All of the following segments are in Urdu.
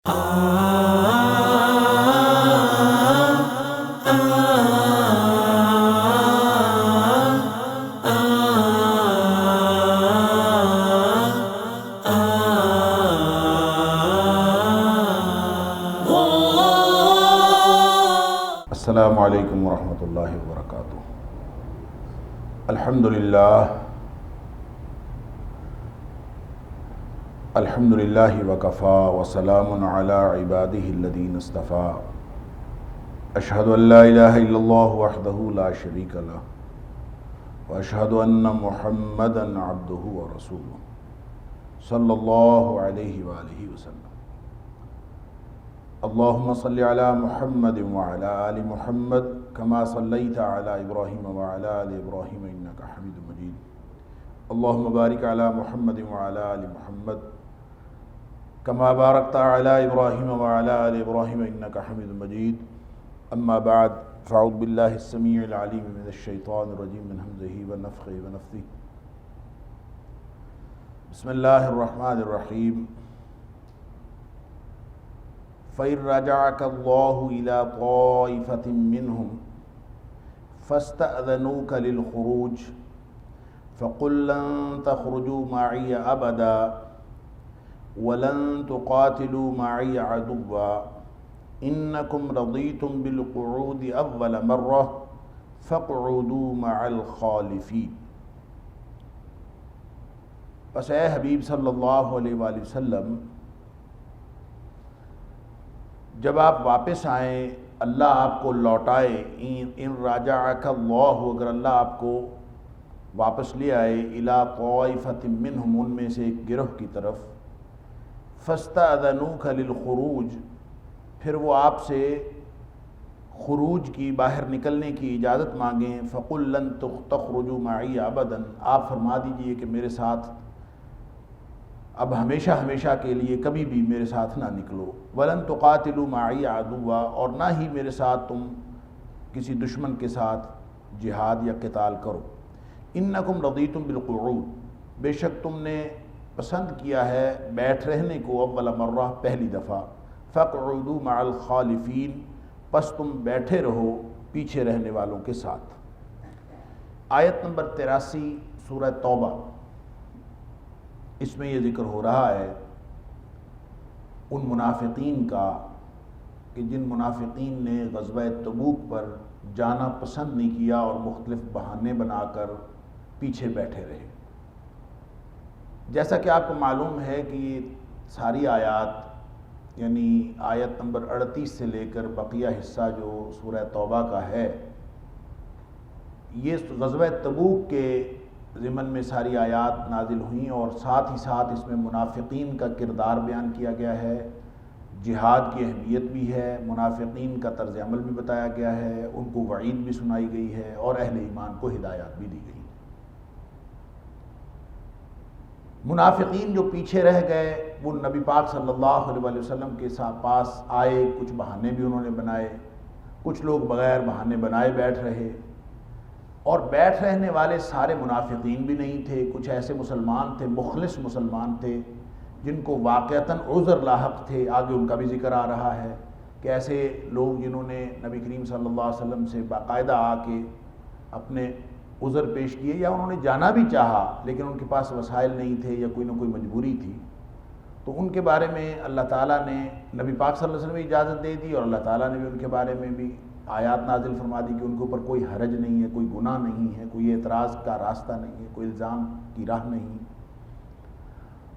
السلام علیکم ورحمۃ اللہ وبرکاتہ۔ الحمدللہ وکفا وسلام علی عبادہ الذین اصطفیٰ۔ اشہد ان لا الہ الا اللہ وحدہ لا شریک لہ واشہد ان محمدا عبدہ ورسولہ صلی اللہ علیہ وآلہ وسلم۔ اللہم صلی علی محمد وعلی آل محمد کما صلیت علی ابراہیم وعلی آل ابراہیم انک حمید مجید۔ اللہم بارک علی محمد وعلی آل محمد کما بارکت علی ابراہیم وعلی آل ابراہیم انک حمید مجید۔ اما بعد فاعوذ باللہ السمیع العلیم من الشیطان الرجیم من ہمزہ ونفخہ ونفثہ۔ بسم اللہ الرحمن الرحیم۔ فَإِن رَجَعَكَ اللَّهُ إِلَىٰ طَائِفَةٍ مِّنْهُمْ فَاسْتَأْذَنُوكَ لِلْخُرُوجِ فَقُل لَّن تَخْرُجُوا مَعِيَ أَبَدًا وَلَن تُقَاتِلُوا مَعِيَ عَدُوًّا إِنَّكُمْ رَضِيتُم بِالْقُعُودِ أَوَّلَ مَرَّةٍ فَاقْعُدُوا مَعَ الْخَالِفِينَ۔ بس اے حبیب صلی اللہ علیہ وآلہ وسلم، جب آپ واپس آئیں، اللہ آپ کو لوٹائے، ان راجعک اللہ، اگر اللہ آپ کو واپس لے آئے، الی طائفۃ منہم، ان میں سے ایک گروہ کی طرف، فاستأذنوک للخروج، پھر وہ آپ سے خروج کی، باہر نکلنے کی اجازت مانگیں، فقل لن تخرجوا معی ابدا، آپ فرما دیجئے کہ میرے ساتھ اب ہمیشہ ہمیشہ کے لیے کبھی بھی میرے ساتھ نہ نکلو، وَلَن تُقَاتِلُوا مَعِيَ عَدُوًّا، اور نہ ہی میرے ساتھ تم کسی دشمن کے ساتھ جہاد یا قتال کرو، إِنَّكُمْ رَضِيتُم بِالْقُعُودِ، بے شک تم نے پسند کیا ہے بیٹھ رہنے کو، اول مرہ، پہلی دفعہ، فَاقْعُدُوا مَعَ الْخَالِفِينَ، پس تم بیٹھے رہو پیچھے رہنے والوں کے ساتھ۔ آیت نمبر 83 سورہ توبہ، اس میں یہ ذکر ہو رہا ہے ان منافقین کا کہ جن منافقین نے غزوہ تبوک پر جانا پسند نہیں کیا اور مختلف بہانے بنا کر پیچھے بیٹھے رہے۔ جیسا کہ آپ کو معلوم ہے کہ یہ ساری آیات، یعنی آیت نمبر 38 سے لے کر بقیہ حصہ جو سورہ توبہ کا ہے، یہ غزوہ تبوک کے ضمن میں ساری آیات نازل ہوئیں، اور ساتھ ہی ساتھ اس میں منافقین کا کردار بیان کیا گیا ہے، جہاد کی اہمیت بھی ہے، منافقین کا طرز عمل بھی بتایا گیا ہے، ان کو وعید بھی سنائی گئی ہے، اور اہل ایمان کو ہدایات بھی دی گئی۔ منافقین جو پیچھے رہ گئے، وہ نبی پاک صلی اللہ علیہ وسلم کے پاس آئے، کچھ بہانے بھی انہوں نے بنائے، کچھ لوگ بغیر بہانے بنائے بیٹھ رہے، اور بیٹھ رہنے والے سارے منافقین بھی نہیں تھے، کچھ ایسے مسلمان تھے، مخلص مسلمان تھے، جن کو واقعتاً عذر لاحق تھے، آگے ان کا بھی ذکر آ رہا ہے کہ ایسے لوگ جنہوں نے نبی کریم صلی اللہ علیہ وسلم سے باقاعدہ آ کے اپنے عذر پیش کیے، یا انہوں نے جانا بھی چاہا لیکن ان کے پاس وسائل نہیں تھے یا کوئی نہ کوئی مجبوری تھی، تو ان کے بارے میں اللہ تعالیٰ نے نبی پاک صلی اللہ علیہ وسلم اجازت دے دی، اور اللہ تعالیٰ نے بھی ان کے بارے میں بھی آیات نازل فرما دی کہ ان کے اوپر کوئی حرج نہیں ہے، کوئی گناہ نہیں ہے، کوئی اعتراض کا راستہ نہیں ہے، کوئی الزام کی راہ نہیں۔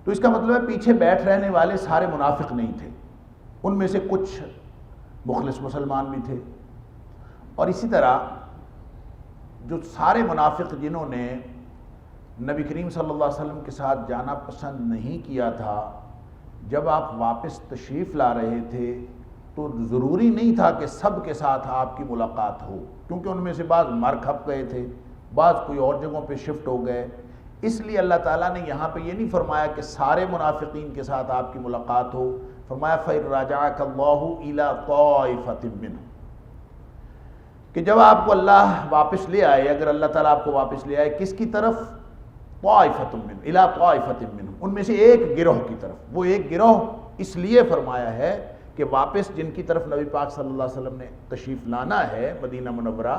تو اس کا مطلب ہے پیچھے بیٹھ رہنے والے سارے منافق نہیں تھے، ان میں سے کچھ مخلص مسلمان بھی تھے، اور اسی طرح جو سارے منافق جنہوں نے نبی کریم صلی اللہ علیہ وسلم کے ساتھ جانا پسند نہیں کیا تھا، جب آپ واپس تشریف لا رہے تھے تو ضروری نہیں تھا کہ سب کے ساتھ آپ کی ملاقات ہو، کیونکہ ان میں سے بعض مر کھپ گئے تھے، بعض کوئی اور جگہوں پہ شفٹ ہو گئے، اس لیے اللہ تعالیٰ نے یہاں پہ یہ نہیں فرمایا کہ سارے منافقین کے ساتھ آپ کی ملاقات ہو، فرمایا فَإِن رَجَعَكَ اللَّهُ إِلَىٰ طَائِفَةٍ مِّنْهُمْ، کہ جب آپ کو اللہ واپس لے آئے، اگر اللہ تعالیٰ آپ کو واپس لے آئے، کس کی طرف؟ طَائِفَةٌ مِّنْهُمْ، إِلَىٰ طَائِفَةٍ مِّنْهُمْ، ان میں سے ایک گروہ کی طرف۔ وہ ایک گروہ اس لیے فرمایا ہے کہ واپس جن کی طرف نبی پاک صلی اللہ علیہ وسلم نے تشریف لانا ہے مدینہ منورہ،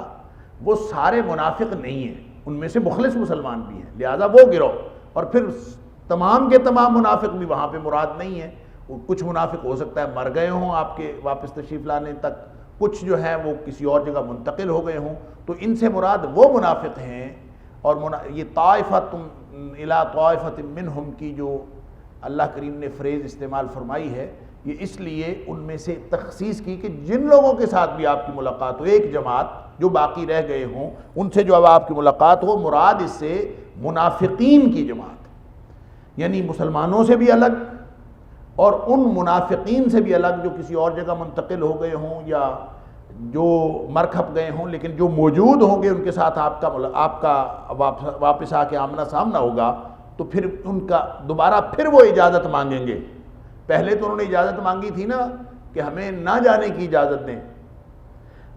وہ سارے منافق نہیں ہیں، ان میں سے مخلص مسلمان بھی ہیں، لہذا وہ گروہ، اور پھر تمام کے تمام منافق بھی وہاں پہ مراد نہیں ہیں۔ کچھ منافق ہو سکتا ہے مر گئے ہوں آپ کے واپس تشریف لانے تک، کچھ جو ہیں وہ کسی اور جگہ منتقل ہو گئے ہوں، تو ان سے مراد وہ منافق ہیں۔ اور یہ طائفۃ الی طائفۃ منہم کی جو اللہ کریم نے فریز استعمال فرمائی ہے، یہ اس لیے ان میں سے تخصیص کی کہ جن لوگوں کے ساتھ بھی آپ کی ملاقات ہو، ایک جماعت جو باقی رہ گئے ہوں ان سے جو اب آپ کی ملاقات ہو، مراد اس سے منافقین کی جماعت، یعنی مسلمانوں سے بھی الگ اور ان منافقین سے بھی الگ جو کسی اور جگہ منتقل ہو گئے ہوں یا جو مر کھپ گئے ہوں، لیکن جو موجود ہوں گے ان کے ساتھ آپ کا واپس آ کے آمنا سامنا ہوگا، تو پھر ان کا دوبارہ پھر وہ اجازت مانگیں گے۔ پہلے تو انہوں نے اجازت مانگی تھی نا کہ ہمیں نہ جانے کی اجازت دیں،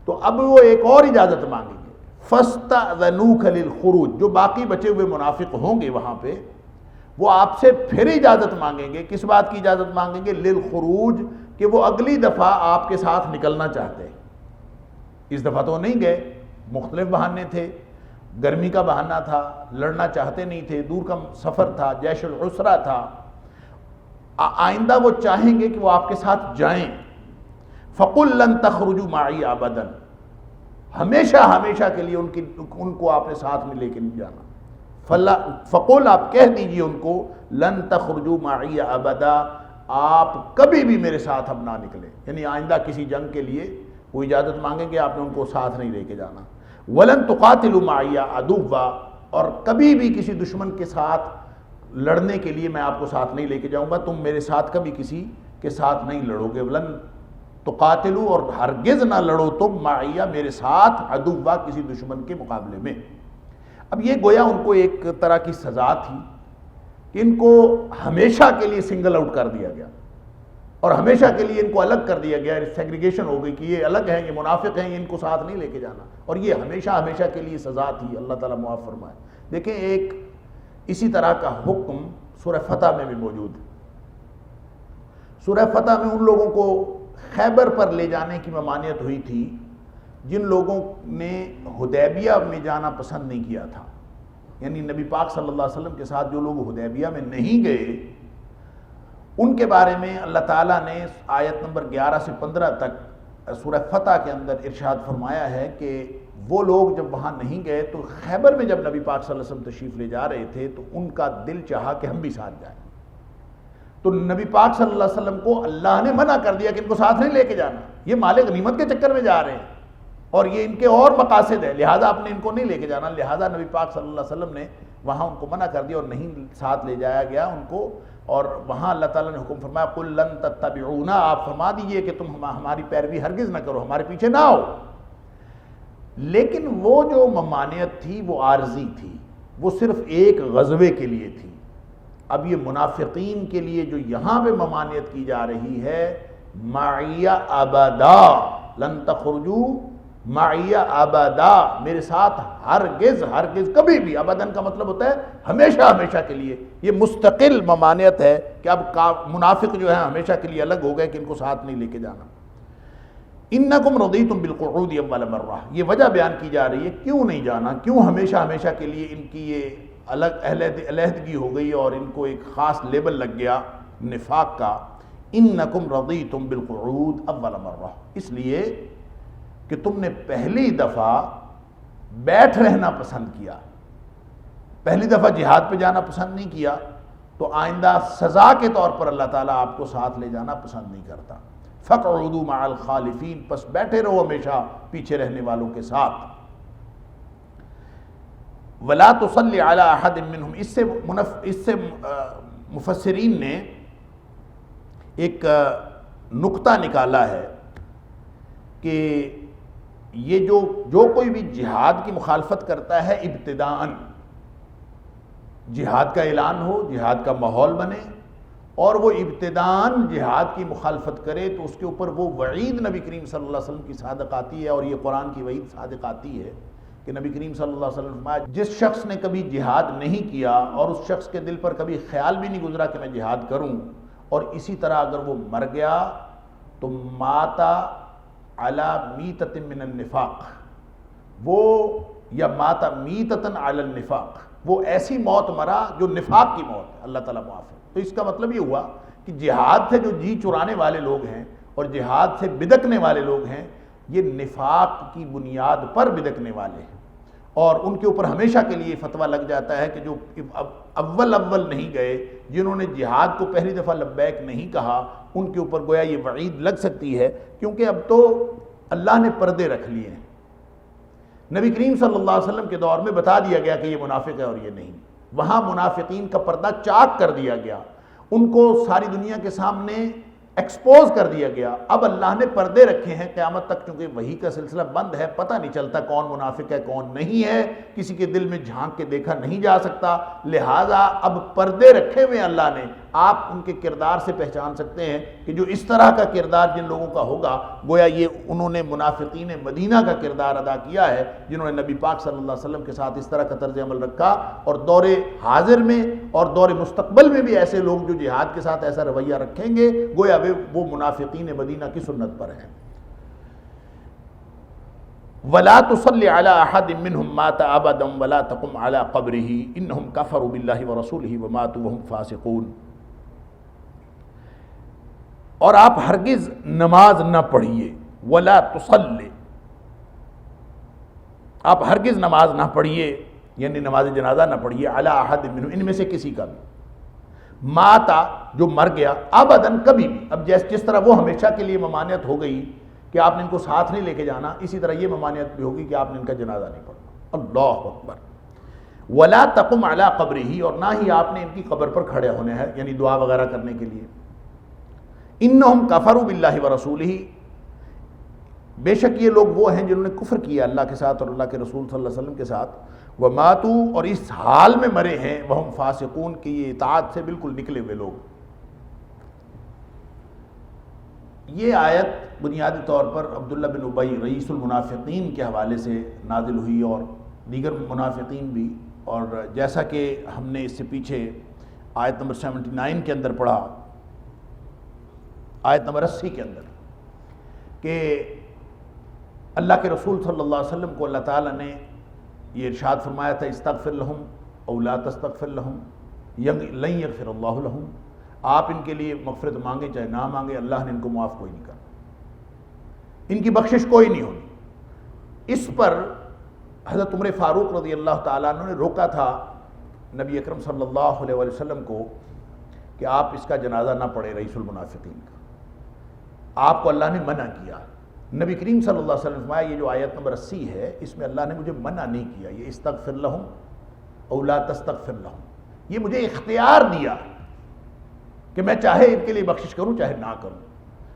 تو اب وہ ایک اور اجازت مانگیں گے۔ فَاسْتَأْذَنُوكَ لِلْخُرُوجِ، جو باقی بچے ہوئے منافق ہوں گے وہاں پہ، وہ آپ سے پھر اجازت مانگیں گے۔ کس بات کی اجازت مانگیں گے؟ للخروج، کہ وہ اگلی دفعہ آپ کے ساتھ نکلنا چاہتے ہیں۔ اس دفعہ تو نہیں گئے، مختلف بہانے تھے، گرمی کا بہانہ تھا، لڑنا چاہتے نہیں تھے، دور کا سفر تھا، جیش العسرہ تھا، آئندہ وہ چاہیں گے کہ وہ آپ کے ساتھ جائیں۔ فَقُلْ لَن تَخْرُجُوا مَعِي أَبَدًا، ہمیشہ کے لیے ان کو آپ نے ساتھ میں لے کے نہیں جانا۔ فَقُلْ، آپ کہہ دیجئے ان کو، لَن تَخْرُجُوا مَعِي أَبَدًا، آپ کبھی بھی میرے ساتھ اب نہ نکلیں، یعنی آئندہ کسی جنگ کے لیے وہ اجازت مانگیں گے، آپ نے ان کو ساتھ نہیں لے کے جانا۔ وَلَن تُقَاتِلُوا مَعِي عَدُوًّا، اور کبھی بھی کسی دشمن کے ساتھ لڑنے کے لیے میں آپ کو ساتھ نہیں لے کے جاؤں گا، تم میرے ساتھ کبھی کسی کے ساتھ نہیں لڑو گے۔ وَلَن تُقَاتِلُوا، اور ہرگز نہ لڑو تم، مَعِي میرے ساتھ، عَدُوًّا کسی دشمن کے مقابلے میں۔ اب یہ گویا ان کو ایک طرح کی سزا تھی کہ ان کو ہمیشہ کے لیے سنگل آؤٹ کر دیا گیا اور ہمیشہ کے لیے ان کو الگ کر دیا گیا، سیگریگیشن ہو گئی کہ یہ الگ ہیں، یہ منافق ہیں، ان کو ساتھ نہیں لے کے جانا، اور یہ ہمیشہ کے لیے سزا تھی۔ اللہ تعالیٰ معاف فرمائے۔ دیکھیں ایک اسی طرح کا حکم سورہ فتح میں بھی موجود ہے۔ سورہ فتح میں ان لوگوں کو خیبر پر لے جانے کی ممانعت ہوئی تھی جن لوگوں نے حدیبیہ میں جانا پسند نہیں کیا تھا، یعنی نبی پاک صلی اللہ علیہ وسلم کے ساتھ جو لوگ حدیبیہ میں نہیں گئے، ان کے بارے میں اللہ تعالیٰ نے آیت نمبر 11 سے 15 تک سورہ فتح کے اندر ارشاد فرمایا ہے کہ وہ لوگ جب وہاں نہیں گئے تو خیبر میں جب نبی پاک صلی اللہ علیہ وسلم تشریف لے جا رہے تھے تو ان کا دل چاہا کہ ہم بھی ساتھ جائیں، تو نبی پاک صلی اللہ علیہ وسلم کو اللہ نے منع کر دیا کہ ان کو ساتھ نہیں لے کے جانا، یہ مال غنیمت کے چکر میں جا رہے ہیں اور یہ ان کے اور مقاصد ہے، لہٰذا آپ نے ان کو نہیں لے کے جانا۔ لہٰذا نبی پاک صلی اللہ علیہ وسلم نے وہاں ان کو منع کر دیا اور نہیں ساتھ لے جایا گیا ان کو، اور وہاں اللہ تعالیٰ نے حکم فرمایا قُلْ لَن تَتَّبِعُونَا، آپ فرما دیجئے کہ تم ہماری پیروی ہرگز نہ کرو، ہمارے پیچھے نہ آؤ۔ لیکن وہ جو ممانعت تھی وہ عارضی تھی، وہ صرف ایک غزوے کے لیے تھی۔ اب یہ منافقین کے لیے جو یہاں پہ ممانعت کی جا رہی ہے، مَعِيَ أَبَدًا، لَن تَخْرُجُوا مَعِيَ أَبَدًا، میرے ساتھ ہرگز کبھی بھی، ابداً کا مطلب ہوتا ہے ہمیشہ کے لیے، یہ مستقل ممانعت ہے کہ اب منافق جو ہے ہمیشہ کے لیے الگ ہو گئے کہ ان کو ساتھ نہیں لے کے جانا۔ اِنَّكُمْ رَضِيتُمْ بِالْقُعُودِ أَوَّلَ مَرَّةٍ، یہ وجہ بیان کی جا رہی ہے کیوں نہیں جانا، کیوں ہمیشہ کے لیے ان کی یہ الگ علیحدگی ہو گئی اور ان کو ایک خاص لیبل لگ گیا نفاق کا۔ اِنَّكُمْ رَضِيتُمْ بِالْقُعُودِ أَوَّلَ مَرَّةٍ، اس لیے کہ تم نے پہلی دفعہ بیٹھ رہنا پسند کیا، پہلی دفعہ جہاد پہ جانا پسند نہیں کیا، تو آئندہ سزا کے طور پر اللہ تعالیٰ آپ کو ساتھ لے جانا پسند نہیں کرتا۔ فَقْعُدُوا مَعَ الْخَالِفِينَ، پس بیٹھے رہو ہمیشہ پیچھے رہنے والوں کے ساتھ۔ وَلَا تُصَلِّ عَلَىٰ أَحَدٍ مِّنْهُمْ، اس سے مفسرین نے ایک نقطہ نکالا ہے کہ یہ جو کوئی بھی جہاد کی مخالفت کرتا ہے، ابتداءً جہاد کا اعلان ہو، جہاد کا ماحول بنے اور وہ ابتداءً جہاد کی مخالفت کرے، تو اس کے اوپر وہ وعید نبی کریم صلی اللہ علیہ وسلم کی صادق آتی ہے، اور یہ قرآن کی وعید صادق آتی ہے کہ نبی کریم صلی اللہ علیہ وسلم فرمایا جس شخص نے کبھی جہاد نہیں کیا اور اس شخص کے دل پر کبھی خیال بھی نہیں گزرا کہ میں جہاد کروں، اور اسی طرح اگر وہ مر گیا تو ماتا علی میتۃ من النفاق، وہ یا ماتا میتۃ علی النفاق، وہ ایسی موت مرا جو نفاق کی موت ہے، اللہ تعالیٰ معاف ہے۔ تو اس کا مطلب یہ ہوا کہ جہاد سے جو جی چرانے والے لوگ ہیں اور جہاد سے بدکنے والے لوگ ہیں، یہ نفاق کی بنیاد پر بدکنے والے ہیں، اور ان کے اوپر ہمیشہ کے لیے فتویٰ لگ جاتا ہے کہ جو اول نہیں گئے، جنہوں نے جہاد کو پہلی دفعہ لبیک نہیں کہا، ان کے اوپر گویا یہ وعید لگ سکتی ہے، کیونکہ اب تو اللہ نے پردے رکھ لیے ہیں۔ نبی کریم صلی اللہ علیہ وسلم کے دور میں بتا دیا گیا کہ یہ منافق ہے اور یہ نہیں، وہاں منافقین کا پردہ چاک کر دیا گیا، ان کو ساری دنیا کے سامنے ایکسپوز کر دیا گیا۔ اب اللہ نے پردے رکھے ہیں قیامت تک، چونکہ وحی کا سلسلہ بند ہے، پتہ نہیں چلتا کون منافق ہے کون نہیں ہے، کسی کے دل میں جھانک کے دیکھا نہیں جا سکتا، لہٰذا اب پردے رکھے ہوئے اللہ نے، آپ ان کے کردار سے پہچان سکتے ہیں کہ جو اس طرح کا کردار جن لوگوں کا ہوگا، گویا یہ انہوں نے منافقین مدینہ کا کردار ادا کیا ہے، جنہوں نے نبی پاک صلی اللہ علیہ وسلم کے ساتھ اس طرح کا طرز عمل رکھا، اور دور حاضر میں اور دور مستقبل میں بھی ایسے لوگ جو جہاد کے ساتھ ایسا رویہ رکھیں گے، گویا وہ منافقین مدینہ کی سنت پر ہیں۔ وَلَا تُصَلِّ عَلَىٰ أَحَدٍ مِّنْهُمْ مَاتَ أَبَدًا وَلَا تَقُمْ عَلَىٰ قَبْرِهِ إِنَّهُمْ كَفَرُوا بِاللَّهِ وَرَسُولِهِ وَمَاتُوا وَهُمْ فَاسِقُونَ۔ اور آپ ہرگز نماز نہ پڑھیے، وَلَا تُصَلِّ، آپ ہرگز نماز نہ پڑھیے، یعنی نماز جنازہ نہ پڑھیے، عَلَىٰ أَحَدٍ مِّنْهُمْ، ان میں سے کسی کا بھی، ماتا جو مر گیا، ابداً کبھی بھی، اب جس طرح وہ ہمیشہ کے لیے ممانعت ہو گئی کہ آپ نے ان کو ساتھ نہیں لے کے جانا، اسی طرح یہ ممانعت بھی ہوگی کہ آپ نے ان کا جنازہ نہیں پڑھنا۔ اللہ اکبر۔ ولا تقم علی قبرہ، اور نہ ہی آپ نے ان کی قبر پر کھڑے ہونے ہیں، یعنی دعا وغیرہ کرنے کے لیے۔ انہم کفروا باللہ ورسولہ، بے شک یہ لوگ وہ ہیں جنہوں نے کفر کیا اللہ کے ساتھ اور اللہ کے رسول صلی اللہ علیہ وسلم کے ساتھ، وماتوا، اور اس حال میں مرے ہیں، وہم فاسقون، کی یہ اطاعت سے بالکل نکلے ہوئے لوگ۔ یہ آیت بنیادی طور پر عبداللہ بن ابی رئیس المنافقین کے حوالے سے نازل ہوئی، اور دیگر منافقین بھی، اور جیسا کہ ہم نے اس سے پیچھے آیت نمبر 79 کے اندر پڑھا، آیت نمبر 80 کے اندر، کہ اللہ کے رسول صلی اللہ علیہ وسلم کو اللہ تعالیٰ نے یہ ارشاد فرمایا تھا، استغفر لہم او لا تستغفر لہم لن یغفر اللہ لہم، آپ ان کے لیے مغفرت مانگے چاہے نہ مانگے، اللہ نے ان کو معاف کوئی نہیں کرنا، ان کی بخشش کوئی نہیں ہونی۔ اس پر حضرت عمر فاروق رضی اللہ تعالیٰ عنہ نے روکا تھا نبی اکرم صلی اللہ علیہ وسلم کو کہ آپ اس کا جنازہ نہ پڑھیں، رئیس المنافقین کا، آپ کو اللہ نے منع کیا۔ نبی کریم صلی اللہ علیہ وسلم نے فرمایا، یہ جو آیت نمبر 80 ہے، اس میں اللہ نے مجھے منع نہیں کیا، یہ استغفر لہم او لا تستغفر لہم، یہ مجھے اختیار دیا کہ میں چاہے ان کے لیے بخشش کروں چاہے نہ کروں،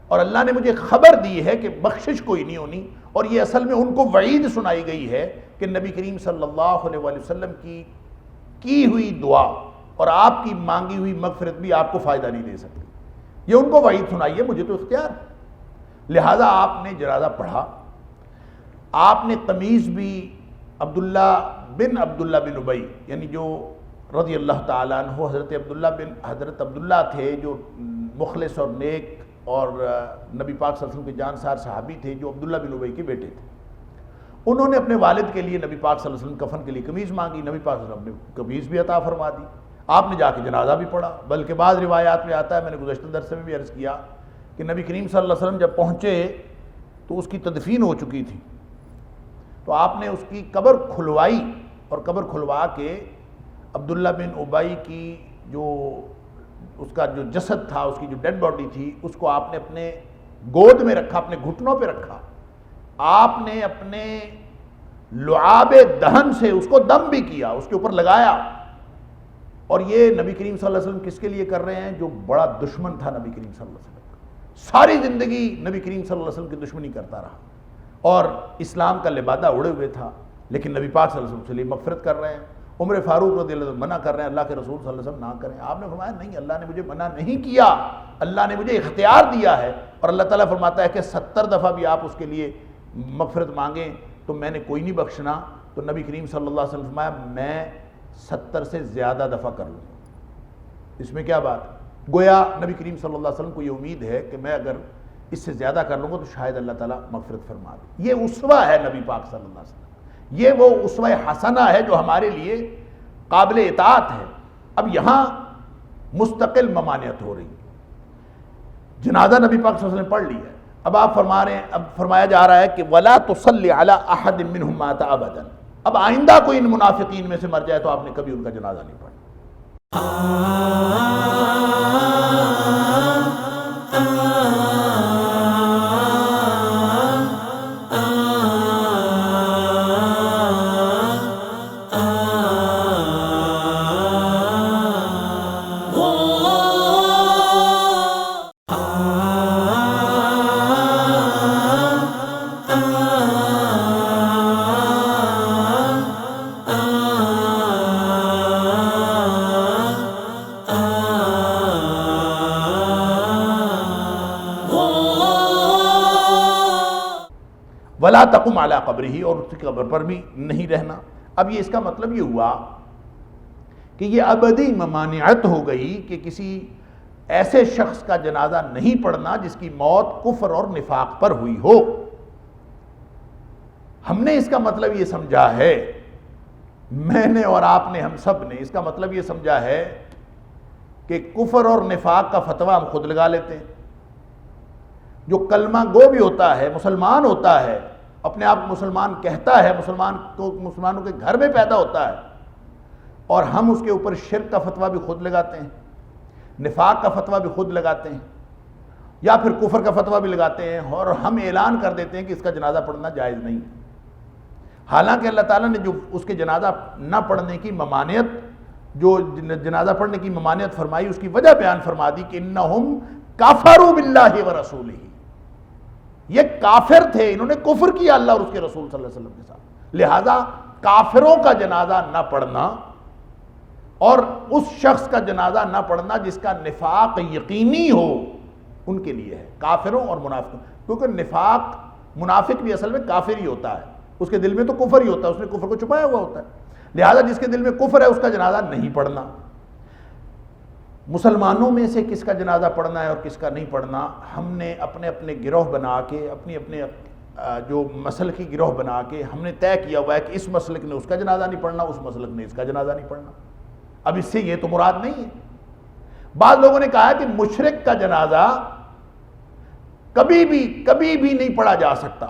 اور اللہ نے مجھے خبر دی ہے کہ بخشش کوئی نہیں ہونی، اور یہ اصل میں ان کو وعید سنائی گئی ہے کہ نبی کریم صلی اللہ علیہ وسلم کی ہوئی دعا اور آپ کی مانگی ہوئی مغفرت بھی آپ کو فائدہ نہیں دے سکتی، یہ ان کو وعید سنائی ہے، مجھے تو اختیار ہے۔ لہٰذا آپ نے جنازہ پڑھا، آپ نے تمیز بھی عبداللہ بن ابی، یعنی جو رضی اللہ تعالیٰ عنہ، حضرت عبداللہ تھے جو مخلص اور نیک اور نبی پاک صلی اللہ علیہ وسلم کے جانسار صحابی تھے، جو عبداللہ بن ابی کے بیٹے تھے، انہوں نے اپنے والد کے لیے نبی پاک صلی اللہ علیہ وسلم کفن کے لیے قمیض مانگی، نبی پاک صلی اللہ علیہ وسلم نے قمیض بھی عطا فرما دی، آپ نے جا کے جنازہ بھی پڑھا، بلکہ بعض روایات میں آتا ہے، میں نے گزشتہ درس میں بھی عرض کیا کہ نبی کریم صلی اللہ علیہ وسلم جب پہنچے تو اس کی تدفین ہو چکی تھی، تو آپ نے اس کی قبر کھلوائی، اور قبر کھلوا کے عبداللہ بن ابی کی جو اس کا جو جسد تھا، اس کی جو ڈیڈ باڈی تھی، اس کو آپ نے اپنے گود میں رکھا، اپنے گھٹنوں پہ رکھا، آپ نے اپنے لعاب دہن سے اس کو دم بھی کیا، اس کے اوپر لگایا، اور یہ نبی کریم صلی اللہ علیہ وسلم کس کے لیے کر رہے ہیں؟ جو بڑا دشمن تھا نبی کریم صلی اللہ علیہ وسلم، ساری زندگی نبی کریم صلی اللہ علیہ وسلم کی دشمنی کرتا رہا، اور اسلام کا لبادہ اڑے ہوئے تھا، لیکن نبی پاک صلی اللہ علیہ وسلم سے لیے مغفرت کر رہے ہیں۔ عمر فاروق رضی اللہ عنہ منع کر رہے ہیں، اللہ کے رسول صلی اللہ علیہ وسلم نہ کریں، آپ نے فرمایا نہیں، اللہ نے مجھے منع نہیں کیا، اللہ نے مجھے اختیار دیا ہے، اور اللہ تعالیٰ فرماتا ہے کہ 70 دفعہ بھی آپ اس کے لیے مغفرت مانگیں تو میں نے کوئی نہیں بخشنا، تو نبی کریم صلی اللہ علیہ وسلم فرمایا میں 70 سے زیادہ دفعہ کر لوں، اس میں کیا بات ہے؟ گویا نبی کریم صلی اللہ علیہ وسلم کو یہ امید ہے کہ میں اگر اس سے زیادہ کر لوں گا تو شاید اللہ تعالیٰ مغفرت فرما دے. یہ اسوہ ہے نبی پاک صلی اللہ علیہ وسلم، یہ وہ اسوہ حسنہ ہے جو ہمارے لیے قابل اطاعت ہے. اب یہاں مستقل ممانعت ہو رہی ہے. جنازہ نبی پاک صلی اللہ علیہ وسلم نے پڑھ لیا ہے، اب آپ فرما رہے ہیں، اب فرمایا جا رہا ہے کہ وَلَا تُصَلِّ عَلَىٰ أَحَدٍ مِّنْهُمْ مَاتَ أَبَدًا. اب آئندہ کوئی ان منافقین میں سے مر جائے تو آپ نے کبھی ان کا جنازہ نہیں پڑھا. وَلَا تَقُمْ عَلَىٰ قَبْرِهِ، اور اس کی قبر پر بھی نہیں رہنا. اب یہ اس کا مطلب یہ ہوا کہ یہ ابدی ممانعت ہو گئی کہ کسی ایسے شخص کا جنازہ نہیں پڑھنا جس کی موت کفر اور نفاق پر ہوئی ہو. ہم نے اس کا مطلب یہ سمجھا ہے، میں نے اور آپ نے، ہم سب نے اس کا مطلب یہ سمجھا ہے کہ کفر اور نفاق کا فتویٰ ہم خود لگا لیتے ہیں. جو کلمہ گو بھی ہوتا ہے، مسلمان ہوتا ہے، اپنے آپ مسلمان کہتا ہے، مسلمانوں کے گھر میں پیدا ہوتا ہے، اور ہم اس کے اوپر شرک کا فتویٰ بھی خود لگاتے ہیں، نفاق کا فتویٰ بھی خود لگاتے ہیں، یا پھر کفر کا فتویٰ بھی لگاتے ہیں، اور ہم اعلان کر دیتے ہیں کہ اس کا جنازہ پڑھنا جائز نہیں. حالانکہ اللہ تعالیٰ نے جو اس کے جنازہ نہ پڑھنے کی ممانعت، جو جنازہ پڑھنے کی ممانعت فرمائی، اس کی وجہ بیان فرما دی کہ انہم کافروا باللہ ورسولہ، یہ کافر تھے، انہوں نے کفر کیا اللہ اور اس کے رسول صلی اللہ علیہ وسلم کے ساتھ. لہذا کافروں کا جنازہ نہ پڑھنا اور اس شخص کا جنازہ نہ پڑھنا جس کا نفاق یقینی ہو، ان کے لیے ہے، کافروں اور منافقوں. کیونکہ نفاق، منافق بھی اصل میں کافر ہی ہوتا ہے، اس کے دل میں تو کفر ہی ہوتا ہے، اس نے کفر کو چھپایا ہوا ہوتا ہے. لہذا جس کے دل میں کفر ہے اس کا جنازہ نہیں پڑھنا. مسلمانوں میں سے کس کا جنازہ پڑھنا ہے اور کس کا نہیں پڑھنا، ہم نے اپنے اپنے گروہ بنا کے، اپنے جو مسلک کی گروہ بنا کے ہم نے طے کیا ہوا ہے کہ اس مسلک نے اس کا جنازہ نہیں پڑھنا، اس مسلک نے اس کا جنازہ نہیں پڑھنا. اب اس سے یہ تو مراد نہیں ہے. بعض لوگوں نے کہا کہ مشرک کا جنازہ کبھی بھی نہیں پڑھا جا سکتا،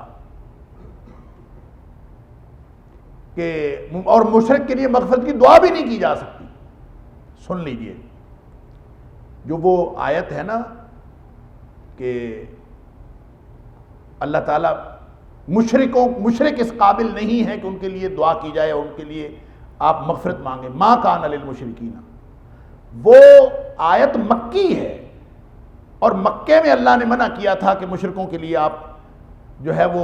کہ اور مشرک کے لیے مغفرت کی دعا بھی نہیں کی جا سکتی. سن لیجئے، جو وہ آیت ہے نا کہ اللہ تعالیٰ مشرک اس قابل نہیں ہے کہ ان کے لیے دعا کی جائے اور ان کے لیے آپ مغفرت مانگیں، ما کان للمشرکین، وہ آیت مکی ہے، اور مکے میں اللہ نے منع کیا تھا کہ مشرکوں کے لیے آپ جو ہے وہ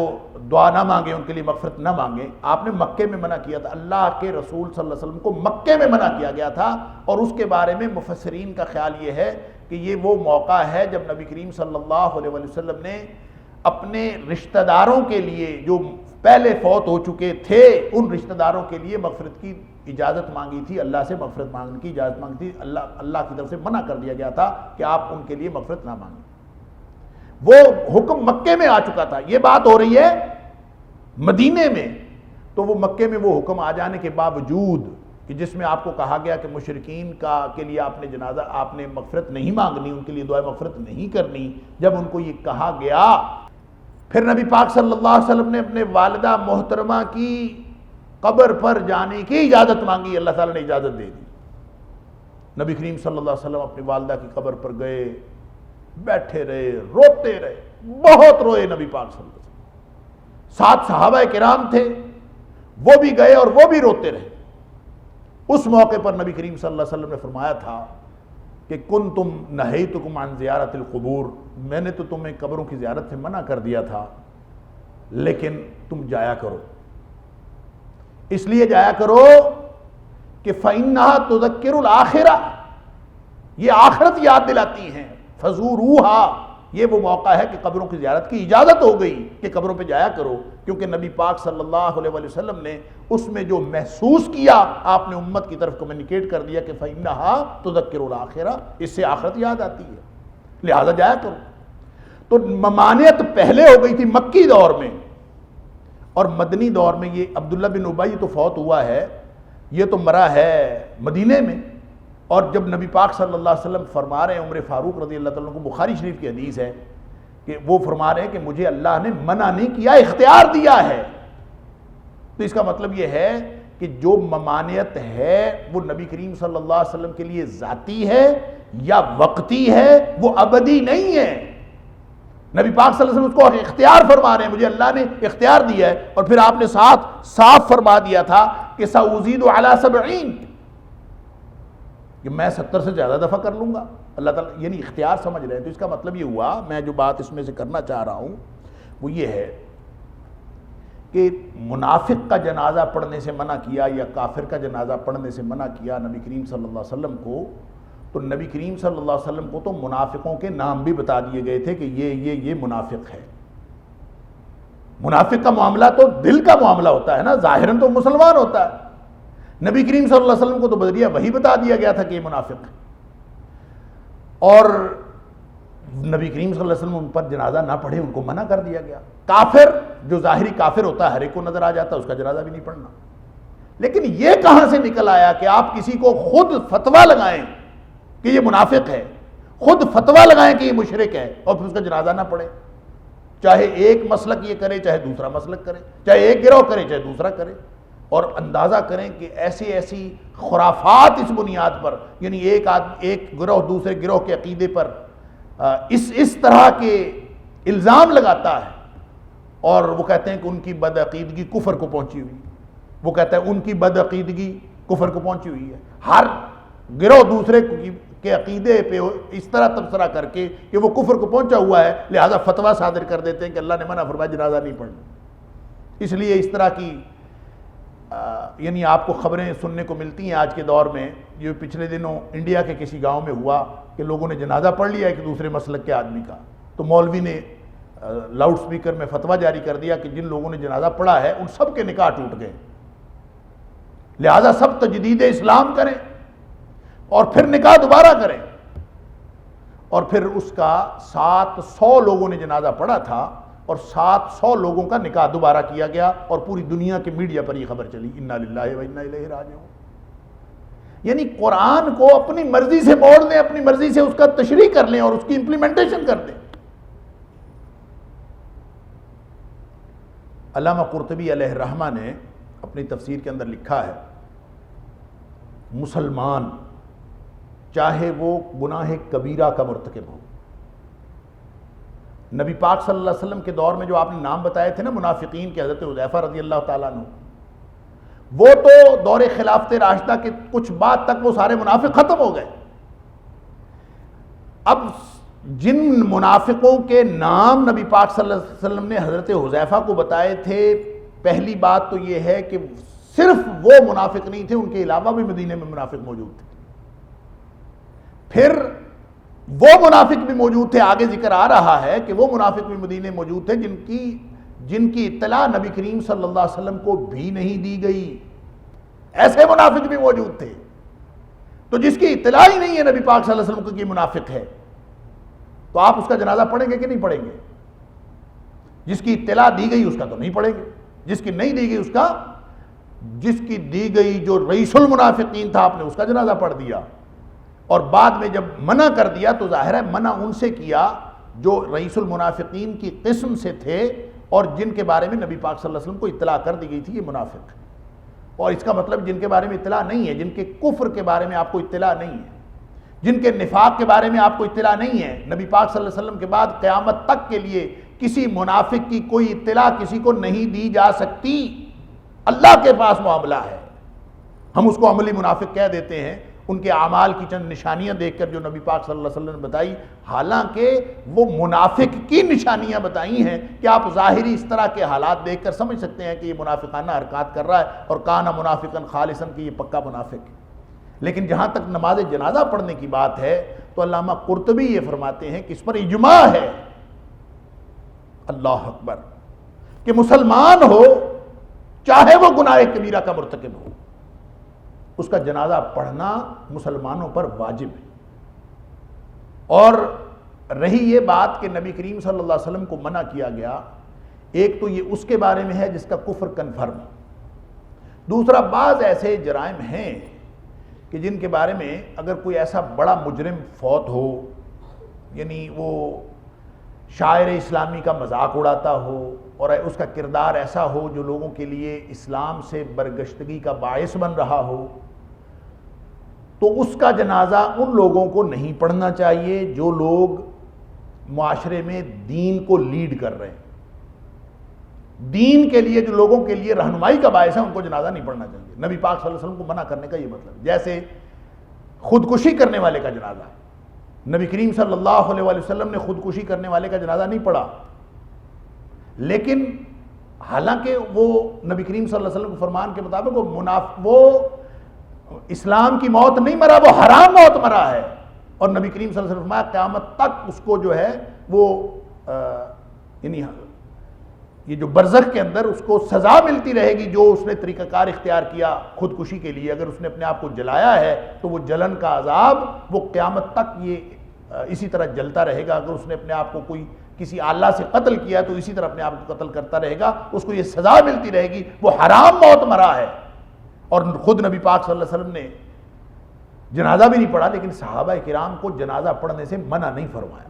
دعا نہ مانگیں، ان کے لیے مغفرت نہ مانگیں. آپ نے مکے میں منع کیا تھا، اللہ کے رسول صلی اللہ علیہ وسلم کو مکے میں منع کیا گیا تھا. اور اس کے بارے میں مفسرین کا خیال یہ ہے کہ یہ وہ موقع ہے جب نبی کریم صلی اللہ علیہ وسلم نے اپنے رشتہ داروں کے لیے جو پہلے فوت ہو چکے تھے، ان رشتہ داروں کے لیے مغفرت کی اجازت مانگی تھی، اللہ سے مغفرت مانگنے کی اجازت مانگی تھی. اللہ کی طرف سے منع کر دیا گیا تھا کہ آپ ان کے لیے مغفرت نہ مانگیں. وہ حکم مکے میں آ چکا تھا. یہ بات ہو رہی ہے مدینے میں، تو وہ مکے میں وہ حکم آ جانے کے باوجود کہ جس میں آپ کو کہا گیا کہ مشرکین کے لیے آپ نے جنازہ، آپ نے مغفرت نہیں مانگنی، ان کے لیے دعائے مغفرت نہیں کرنی، جب ان کو یہ کہا گیا، پھر نبی پاک صلی اللہ علیہ وسلم نے اپنے والدہ محترمہ کی قبر پر جانے کی اجازت مانگی، اللہ تعالیٰ نے اجازت دے دی. نبی کریم صلی اللہ علیہ وسلم اپنی والدہ کی قبر پر گئے، بیٹھے رہے، روتے رہے، بہت روئے نبی پاک صلی اللہ علیہ وسلم. 7 صحابہ کرام تھے، وہ بھی گئے اور وہ بھی روتے رہے. اس موقع پر نبی کریم صلی اللہ علیہ وسلم نے فرمایا تھا کہ کنتم نہیتکم عن زیارت القبور، میں نے تو تمہیں قبروں کی زیارت سے منع کر دیا تھا، لیکن تم جایا کرو. اس لیے جایا کرو کہ فَإِنَّهَا تُذَكِّرُ الْآخِرَةَ، یہ آخرت یاد دلاتی ہیں. فَزُورُوهَا، یہ وہ موقع ہے کہ قبروں کی زیارت کی اجازت ہو گئی کہ قبروں پہ جایا کرو، کیونکہ نبی پاک صلی اللہ علیہ وسلم نے اس میں جو محسوس کیا آپ نے امت کی طرف کمیونیکیٹ کر دیا کہ فَإِنَّهَا تُذَكِّرُ الْآخِرَةَ، اس سے آخرت یاد آتی ہے، لہذا جایا کرو۔ تو ممانعت پہلے ہو گئی تھی مکی دور میں، اور مدنی دور میں یہ عبداللہ بن ابی تو فوت ہوا ہے، یہ تو مرا ہے مدینے میں، اور جب نبی پاک صلی اللہ علیہ وسلم فرما رہے ہیں، عمر فاروق رضی اللہ تعالیٰ عنہ کو بخاری شریف کی حدیث ہے کہ وہ فرما رہے ہیں کہ مجھے اللہ نے منع نہیں کیا، اختیار دیا ہے۔ تو اس کا مطلب یہ ہے کہ جو ممانعت ہے وہ نبی کریم صلی اللہ علیہ وسلم کے لیے ذاتی ہے یا وقتی ہے، وہ ابدی نہیں ہے۔ نبی پاک صلی اللہ علیہ وسلم اس کو اختیار فرما رہے ہیں، مجھے اللہ نے اختیار دیا ہے، اور پھر آپ نے ساتھ صاف فرما دیا تھا کہ سأزيد على 70، کہ میں 70 سے زیادہ دفعہ کر لوں گا، اللہ تعالیٰ یعنی اختیار سمجھ رہے ہیں۔ تو اس کا مطلب یہ ہوا، میں جو بات اس میں سے کرنا چاہ رہا ہوں وہ یہ ہے کہ منافق کا جنازہ پڑھنے سے منع کیا یا کافر کا جنازہ پڑھنے سے منع کیا نبی کریم صلی اللہ علیہ وسلم کو، تو نبی کریم صلی اللہ علیہ وسلم کو تو منافقوں کے نام بھی بتا دیے گئے تھے کہ یہ منافق ہے۔ منافق کا معاملہ تو دل کا معاملہ ہوتا ہے نا، ظاہراً تو مسلمان ہوتا ہے۔ نبی کریم صلی اللہ علیہ وسلم کو تو بدریہ وہی بتا دیا گیا تھا کہ یہ منافق ہے، اور نبی کریم صلی اللہ علیہ وسلم ان پر جنازہ نہ پڑھے، ان کو منع کر دیا گیا۔ کافر جو ظاہری کافر ہوتا ہے ہر ایک کو نظر آ جاتا ہے، اس کا جنازہ بھی نہیں پڑھنا۔ لیکن یہ کہاں سے نکل آیا کہ آپ کسی کو خود فتویٰ لگائیں کہ یہ منافق ہے، خود فتویٰ لگائیں کہ یہ مشرک ہے، اور پھر اس کا جنازہ نہ پڑھیں؟ چاہے ایک مسلک یہ کرے، چاہے دوسرا مسلک کرے، چاہے ایک گروہ کرے چاہے دوسرا کرے، اور اندازہ کریں کہ ایسی خرافات اس بنیاد پر، یعنی ایک گروہ دوسرے گروہ کے عقیدے پر اس طرح کے الزام لگاتا ہے، اور وہ کہتے ہیں کہ ان کی بدعقیدگی کفر کو پہنچی ہوئی، وہ کہتا ہے ان کی بدعقیدگی کفر کو پہنچی ہوئی ہے۔ ہر گروہ دوسرے کے عقیدے پہ اس طرح تبصرہ کر کے کہ وہ کفر کو پہنچا ہوا ہے، لہذا فتویٰ صادر کر دیتے ہیں کہ اللہ نے منع فرمایا جنازہ نہیں پڑھنا۔ اس لیے اس طرح کی یعنی آپ کو خبریں سننے کو ملتی ہیں آج کے دور میں۔ یہ پچھلے دنوں انڈیا کے کسی گاؤں میں ہوا کہ لوگوں نے جنازہ پڑھ لیا ایک دوسرے مسلک کے آدمی کا، تو مولوی نے لاؤڈ سپیکر میں فتویٰ جاری کر دیا کہ جن لوگوں نے جنازہ پڑھا ہے ان سب کے نکاح ٹوٹ گئے، لہذا سب تجدید اسلام کریں اور پھر نکاح دوبارہ کریں۔ اور پھر اس کا 700 لوگوں نے جنازہ پڑھا تھا، اور 700 لوگوں کا نکاح دوبارہ کیا گیا، اور پوری دنیا کے میڈیا پر یہ خبر چلی، انا للہ و انا الیہ راجعون۔ یعنی قرآن کو اپنی مرضی سے موڑ لیں، اپنی مرضی سے اس کا تشریح کر لیں اور اس کی امپلیمنٹیشن کر دیں۔ علامہ قرطبی علیہ الرحمہ نے اپنی تفسیر کے اندر لکھا ہے، مسلمان چاہے وہ گناہ کبیرہ کا مرتکب ہو، نبی پاک صلی اللہ علیہ وسلم کے دور میں جو آپ نے نام بتائے تھے نا منافقین کے، حضرت حذیفہ رضی اللہ تعالیٰ عنہ، وہ تو دور خلافت راشدہ کے کچھ بعد تک وہ سارے منافق ختم ہو گئے۔ اب جن منافقوں کے نام نبی پاک صلی اللہ علیہ وسلم نے حضرت حذیفہ کو بتائے تھے، پہلی بات تو یہ ہے کہ صرف وہ منافق نہیں تھے، ان کے علاوہ بھی مدینے میں منافق موجود تھے۔ پھر وہ منافق بھی موجود تھے، آگے ذکر آ رہا ہے کہ وہ منافق بھی مدینے میں موجود تھے جن کی اطلاع نبی کریم صلی اللہ علیہ وسلم کو بھی نہیں دی گئی، ایسے منافق بھی موجود تھے۔ تو جس کی اطلاع ہی نہیں ہے نبی پاک صلی اللہ علیہ وسلم کو کہ منافق ہے، تو آپ اس کا جنازہ پڑھیں گے کہ نہیں پڑھیں گے؟ جس کی اطلاع دی گئی اس کا تو نہیں پڑھیں گے، جس کی نہیں دی گئی اس کا، جس کی دی گئی جو رئیس المنافقین تھا آپ نے اس کا جنازہ پڑھ دیا، اور بعد میں جب منع کر دیا تو ظاہر ہے منع ان سے کیا جو رئیس المنافقین کی قسم سے تھے اور جن کے بارے میں نبی پاک صلی اللہ علیہ وسلم کو اطلاع کر دی گئی تھی یہ منافق ہے۔ اور اس کا مطلب جن کے بارے میں اطلاع نہیں ہے، جن کے کفر کے بارے میں آپ کو اطلاع نہیں ہے، جن کے نفاق کے بارے میں آپ کو اطلاع نہیں ہے، نبی پاک صلی اللہ علیہ وسلم کے بعد قیامت تک کے لیے کسی منافق کی کوئی اطلاع کسی کو نہیں دی جا سکتی، اللہ کے پاس معاملہ ہے۔ ہم اس کو عملی منافق کہہ دیتے ہیں، ان کے اعمال کی چند نشانیاں دیکھ کر جو نبی پاک صلی اللہ علیہ وسلم نے بتائی، حالانکہ وہ منافق کی نشانیاں بتائی ہیں کہ آپ ظاہری اس طرح کے حالات دیکھ کر سمجھ سکتے ہیں کہ یہ منافقانہ حرکات کر رہا ہے، اور کانا منافقاً خالصاً کہ یہ پکا منافق ہے۔ لیکن جہاں تک نماز جنازہ پڑھنے کی بات ہے تو علامہ قرطبی یہ فرماتے ہیں کہ اس پر اجماع ہے اللہ اکبر، کہ مسلمان ہو چاہے وہ گناہ کبیرہ کا مرتکب ہو، اس کا جنازہ پڑھنا مسلمانوں پر واجب ہے۔ اور رہی یہ بات کہ نبی کریم صلی اللہ علیہ وسلم کو منع کیا گیا، ایک تو یہ اس کے بارے میں ہے جس کا کفر کنفرم ہے، دوسرا بعض ایسے جرائم ہیں کہ جن کے بارے میں اگر کوئی ایسا بڑا مجرم فوت ہو، یعنی وہ شاعر اسلامی کا مذاق اڑاتا ہو اور اس کا کردار ایسا ہو جو لوگوں کے لیے اسلام سے برگشتگی کا باعث بن رہا ہو، تو اس کا جنازہ ان لوگوں کو نہیں پڑھنا چاہیے جو لوگ معاشرے میں دین کو لیڈ کر رہے ہیں، دین کے لیے جو لوگوں کے لیے رہنمائی کا باعث ہے، ان کو جنازہ نہیں پڑھنا چاہیے۔ نبی پاک صلی اللہ علیہ وسلم کو منع کرنے کا یہ مطلب ہے۔ جیسے خودکشی کرنے والے کا جنازہ، نبی کریم صلی اللہ علیہ وسلم نے خودکشی کرنے والے کا جنازہ نہیں پڑھا، لیکن حالانکہ وہ نبی کریم صلی اللہ علیہ وسلم کے فرمان کے مطابق وہ اسلام کی موت نہیں مرا، وہ حرام موت مرا ہے، اور نبی کریم صلی اللہ علیہ وسلم فرمایا قیامت تک اس کو جو ہے وہ یعنی یہ جو برزخ کے اندر اس کو سزا ملتی رہے گی جو اس نے طریقہ کار اختیار کیا خودکشی کے لیے۔ اگر اس نے اپنے آپ کو جلایا ہے تو وہ جلن کا عذاب وہ قیامت تک یہ اسی طرح جلتا رہے گا۔ اگر اس نے اپنے آپ کو کوئی کسی آلہ سے قتل کیا تو اسی طرح اپنے آپ کو قتل کرتا رہے گا، اس کو یہ سزا ملتی رہے گی، وہ حرام موت مرا ہے۔ اور خود نبی پاک صلی اللہ علیہ وسلم نے جنازہ بھی نہیں پڑھا، لیکن صحابہ کرام کو جنازہ پڑھنے سے منع نہیں فرمایا،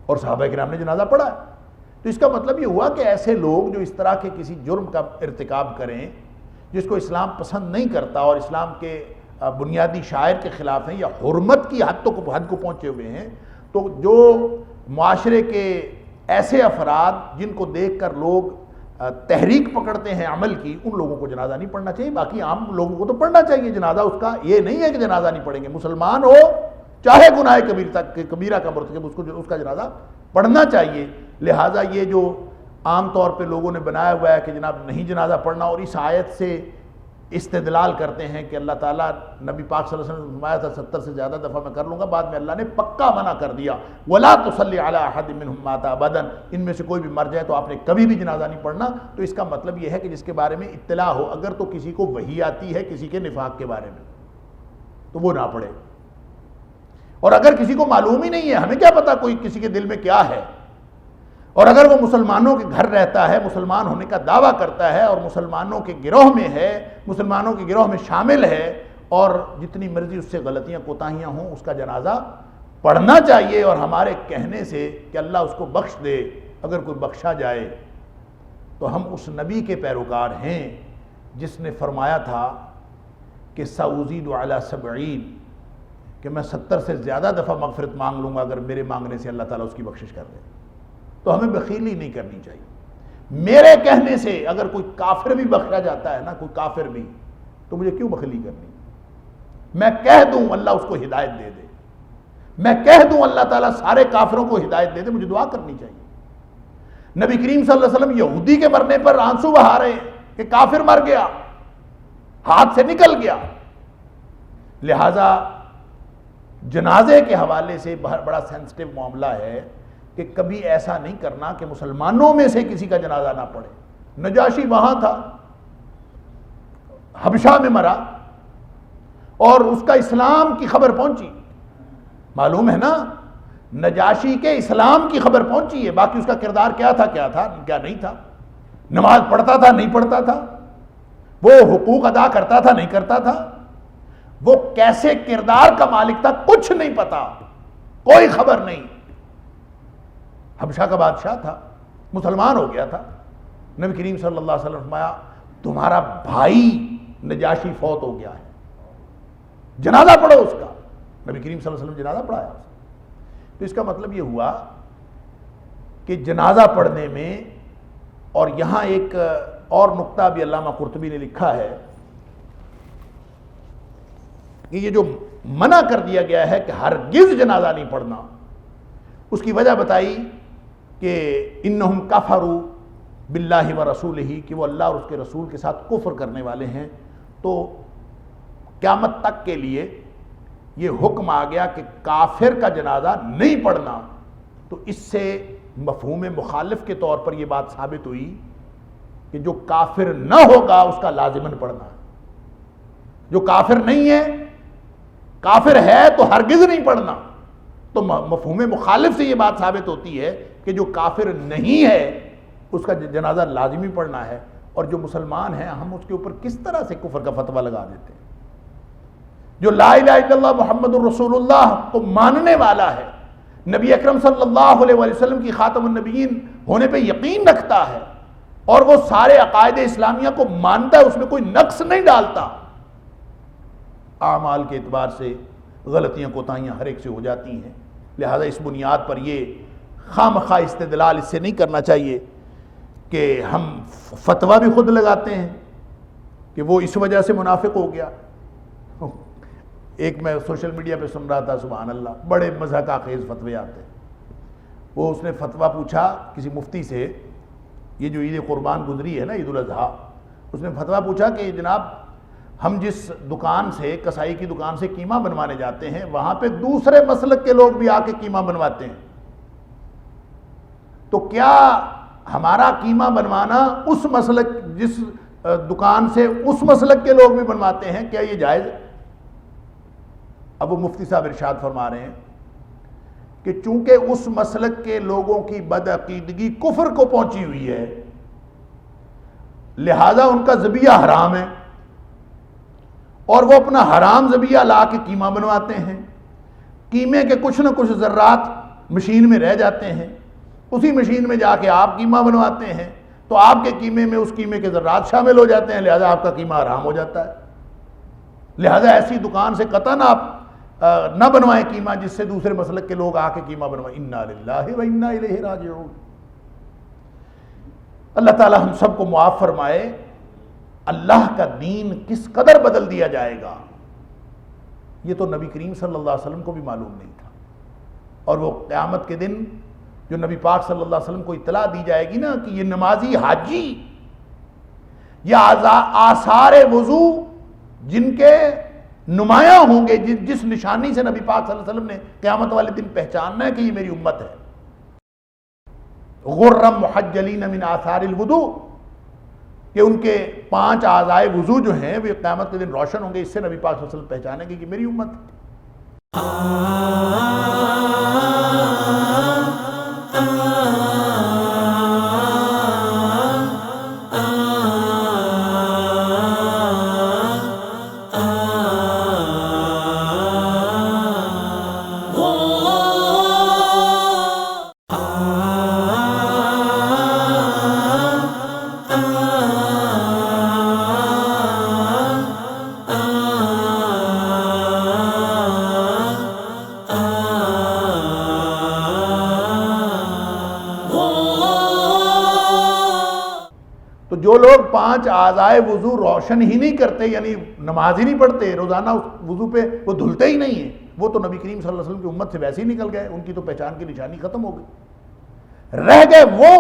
اور صحابہ کرام نے جنازہ پڑھا ہے۔ تو اس کا مطلب یہ ہوا کہ ایسے لوگ جو اس طرح کے کسی جرم کا ارتکاب کریں جس کو اسلام پسند نہیں کرتا اور اسلام کے بنیادی شاعر کے خلاف ہیں یا حرمت کی حد کو پہنچے ہوئے ہیں، تو جو معاشرے کے ایسے افراد جن کو دیکھ کر لوگ تحریک پکڑتے ہیں عمل کی، ان لوگوں کو جنازہ نہیں پڑھنا چاہیے۔ باقی عام لوگوں کو تو پڑھنا چاہیے جنازہ، اس کا یہ نہیں ہے کہ جنازہ نہیں پڑھیں گے، مسلمان ہو چاہے گناہ کبیرہ کا مرتکب، اس کا جنازہ پڑھنا چاہیے۔ لہٰذا یہ جو عام طور پہ لوگوں نے بنایا ہوا ہے کہ جناب نہیں جنازہ پڑھنا، اور اس آیت سے استدلال کرتے ہیں کہ اللہ تعالیٰ نبی پاک صلی اللہ علیہ وسلم نے فرمایا تھا 70 سے زیادہ دفعہ میں کر لوں گا، بعد میں اللہ نے پکا منع کر دیا، وَلَا تُصَلِّ عَلَىٰ أَحَدٍ مِّنْهُمْ مَاتَ أَبَدًا، ان میں سے کوئی بھی مر جائے تو آپ نے کبھی بھی جنازہ نہیں پڑھنا۔ تو اس کا مطلب یہ ہے کہ جس کے بارے میں اطلاع ہو، اگر تو کسی کو وحی آتی ہے کسی کے نفاق کے بارے میں تو وہ نہ پڑھے، اور اگر کسی کو معلوم ہی نہیں ہے، ہمیں کیا پتا کوئی کسی کے دل میں کیا ہے، اور اگر وہ مسلمانوں کے گھر رہتا ہے، مسلمان ہونے کا دعویٰ کرتا ہے اور مسلمانوں کے گروہ میں ہے، مسلمانوں کے گروہ میں شامل ہے، اور جتنی مرضی اس سے غلطیاں کوتاہیاں ہوں، اس کا جنازہ پڑھنا چاہیے۔ اور ہمارے کہنے سے کہ اللہ اس کو بخش دے، اگر کوئی بخشا جائے تو ہم اس نبی کے پیروکار ہیں جس نے فرمایا تھا کہ سأزيد على 70، کہ میں 70 سے زیادہ دفعہ مغفرت مانگ لوں گا اگر میرے مانگنے سے اللہ تعالیٰ اس کی بخشش کر دے۔ تو ہمیں بخیلی نہیں کرنی چاہیے۔ میرے کہنے سے اگر کوئی کافر بھی بخشا جاتا ہے نا، کوئی کافر بھی، تو مجھے کیوں بخیلی کرنی؟ میں کہہ دوں اللہ اس کو ہدایت دے دے، میں کہہ دوں اللہ تعالیٰ سارے کافروں کو ہدایت دے دے، مجھے دعا کرنی چاہیے۔ نبی کریم صلی اللہ علیہ وسلم یہودی کے مرنے پر آنسو بہا رہے ہیں کہ کافر مر گیا، ہاتھ سے نکل گیا۔ لہٰذا جنازے کے حوالے سے بڑا سینسٹیو معاملہ ہے کہ کبھی ایسا نہیں کرنا کہ مسلمانوں میں سے کسی کا جنازہ نہ پڑھے۔ نجاشی وہاں تھا، حبشہ میں مرا، اور اس کا اسلام کی خبر پہنچی، معلوم ہے نا، نجاشی کے اسلام کی خبر پہنچی ہے، باقی اس کا کردار کیا تھا کیا نہیں تھا، نماز پڑھتا تھا نہیں پڑھتا تھا، وہ حقوق ادا کرتا تھا نہیں کرتا تھا، وہ کیسے کردار کا مالک تھا کچھ نہیں پتا، کوئی خبر نہیں۔ حبشہ کا بادشاہ تھا، مسلمان ہو گیا تھا۔ نبی کریم صلی اللہ علیہ وسلم نے فرمایا تمہارا بھائی نجاشی فوت ہو گیا ہے، جنازہ پڑھو اس کا۔ نبی کریم صلی اللہ علیہ وسلم جنازہ پڑھایا۔ تو اس کا مطلب یہ ہوا کہ جنازہ پڑھنے میں، اور یہاں ایک اور نقطہ بھی علامہ قرطبی نے لکھا ہے کہ یہ جو منع کر دیا گیا ہے کہ ہرگز جنازہ نہیں پڑھنا، اس کی وجہ بتائی کہ انہم کفروا باللہ ورسولہ، کہ وہ اللہ اور اس کے رسول کے ساتھ کفر کرنے والے ہیں۔ تو قیامت تک کے لیے یہ حکم آ گیا کہ کافر کا جنازہ نہیں پڑھنا۔ تو اس سے مفہوم مخالف کے طور پر یہ بات ثابت ہوئی کہ جو کافر نہ ہوگا اس کا لازماً پڑھنا ہے، جو کافر نہیں ہے، کافر ہے تو ہرگز نہیں پڑھنا. تو مفہوم مخالف سے یہ بات ثابت ہوتی ہے کہ جو کافر نہیں ہے اس کا جنازہ لازمی پڑھنا ہے، اور جو مسلمان ہیں ہم اس کے اوپر کس طرح سے کفر کا فتویٰ لگا دیتے ہیں. جو لا الہ الا اللہ محمد الرسول اللہ کو ماننے والا ہے، نبی اکرم صلی اللہ علیہ وسلم کی خاتم النبیین ہونے پہ یقین رکھتا ہے اور وہ سارے عقائد اسلامیہ کو مانتا ہے، اس میں کوئی نقص نہیں ڈالتا، اعمال کے اعتبار سے غلطیاں کوتاہیاں ہر ایک سے ہو جاتی ہیں. لہذا اس بنیاد پر یہ خامخواہ استدلال اس سے نہیں کرنا چاہیے کہ ہم فتویٰ بھی خود لگاتے ہیں کہ وہ اس وجہ سے منافق ہو گیا. ایک میں سوشل میڈیا پہ سن رہا تھا، سبحان اللہ، بڑے مضحکہ خیز فتوے آتے ہیں. وہ اس نے فتویٰ پوچھا کسی مفتی سے، یہ جو عید قربان گزری ہے نا، عید الاضحیٰ، اس نے فتویٰ پوچھا کہ جناب ہم جس دکان سے، کسائی کی دکان سے قیمہ بنوانے جاتے ہیں، وہاں پہ دوسرے مسلک کے لوگ بھی آ کے قیمہ بنواتے ہیں، تو کیا ہمارا قیمہ بنوانا اس مسلک، جس دکان سے اس مسلک کے لوگ بھی بنواتے ہیں، کیا یہ جائز ہے؟ اب وہ مفتی صاحب ارشاد فرما رہے ہیں کہ چونکہ اس مسلک کے لوگوں کی بدعقیدگی کفر کو پہنچی ہوئی ہے، لہذا ان کا ذبیحہ حرام ہے، اور وہ اپنا حرام ذبیحہ لا کے قیمہ بنواتے ہیں. قیمے کے کچھ نہ کچھ ذرات مشین میں رہ جاتے ہیں، اسی مشین میں جا کے آپ قیمہ بنواتے ہیں، تو آپ کے قیمے میں اس قیمے کے ذرات شامل ہو جاتے ہیں، لہذا آپ کا قیمہ حرام ہو جاتا ہے. لہذا ایسی دکان سے قطعاً آپ نہ بنوائیں قیمہ جس سے دوسرے مسلک کے لوگ آ کے قیمہ بنوائیں. انا للہ و انا الیہ راجعون. اللہ تعالی ہم سب کو معاف فرمائے. اللہ کا دین کس قدر بدل دیا جائے گا یہ تو نبی کریم صلی اللہ علیہ وسلم کو بھی معلوم نہیں تھا، اور وہ قیامت کے دن جو نبی پاک صلی اللہ علیہ وسلم کو اطلاع دی جائے گی نا کہ یہ نمازی حاجی یا آثار وضو جن کے نمایاں ہوں گے، جس نشانی سے نبی پاک صلی اللہ علیہ وسلم نے قیامت والے دن پہچاننا ہے کہ یہ میری امت ہے، غرم محجلین من آثار الوضو، کہ ان کے 5 اعضائے وضو جو ہیں وہ قیامت کے دن روشن ہوں گے، اس سے نبی پاک صلی اللہ علیہ وسلم پہچانیں گے کہ میری امت جو لوگ 5 اعضائے وضو روشن ہی نہیں کرتے، یعنی نماز ہی نہیں پڑھتے روزانہ، اس وضو پہ وہ دھلتے ہی نہیں ہیں، وہ تو نبی کریم صلی اللہ علیہ وسلم کی امت سے ویسے ہی نکل گئے، ان کی تو پہچان کی نشانی ختم ہو گئی. رہ گئے وہ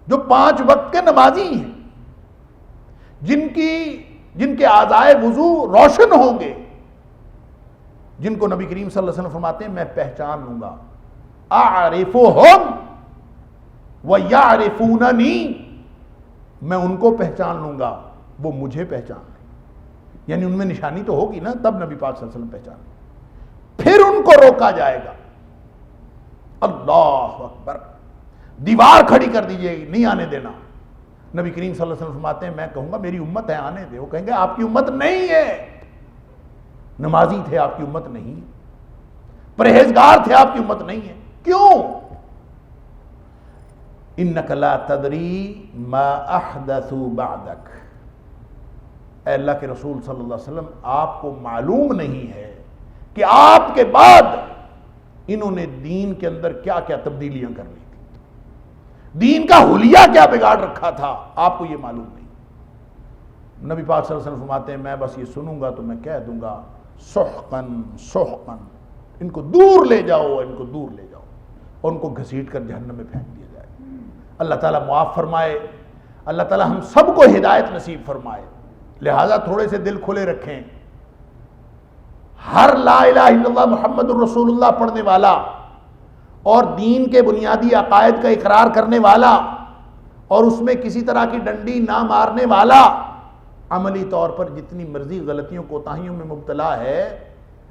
جو 5 وقت کے نمازی ہیں، جن کے اعضائے وضو روشن ہوں گے، جن کو نبی کریم صلی اللہ علیہ وسلم فرماتے ہیں میں پہچان لوں گا. اعرفہم ویعرفوننی، میں ان کو پہچان لوں گا، وہ مجھے پہچان لیں. یعنی ان میں نشانی تو ہوگی نا، تب نبی پاک صلی اللہ علیہ وسلم پہچان لیں. پھر ان کو روکا جائے گا. اللہ اکبر، دیوار کھڑی کر دیجیے گی، نہیں آنے دینا. نبی کریم صلی اللہ علیہ وسلم فرماتے ہیں میں کہوں گا میری امت ہے، آنے دے. وہ کہیں گے آپ کی امت نہیں ہے، نمازی تھے آپ کی امت نہیں، پرہیزگار تھے آپ کی امت نہیں ہے. کیوں؟ انک لا تدری ما احدثوا بعدک، اے اللہ کے رسول صلی اللہ علیہ وسلم آپ کو معلوم نہیں ہے کہ آپ کے بعد انہوں نے دین کے اندر کیا کیا تبدیلیاں کر لی تھی، دین کا حلیہ کیا بگاڑ رکھا تھا، آپ کو یہ معلوم نہیں. نبی پاک صلی اللہ علیہ وسلم فرماتے ہیں میں بس یہ سنوں گا تو میں کہہ دوں گا سحقن سحقن، ان کو دور لے جاؤ، ان کو دور لے جاؤ، اور ان کو گھسیٹ کر جہنم میں پھینک دیا جائے. اللہ تعالیٰ معاف فرمائے، اللہ تعالیٰ ہم سب کو ہدایت نصیب فرمائے. لہٰذا تھوڑے سے دل کھلے رکھیں. ہر لا الہ الا اللہ محمد الرسول اللہ پڑھنے والا اور دین کے بنیادی عقائد کا اقرار کرنے والا اور اس میں کسی طرح کی ڈنڈی نہ مارنے والا عملی طور پر جتنی مرضی غلطیوں کوتاہیوں میں مبتلا ہے،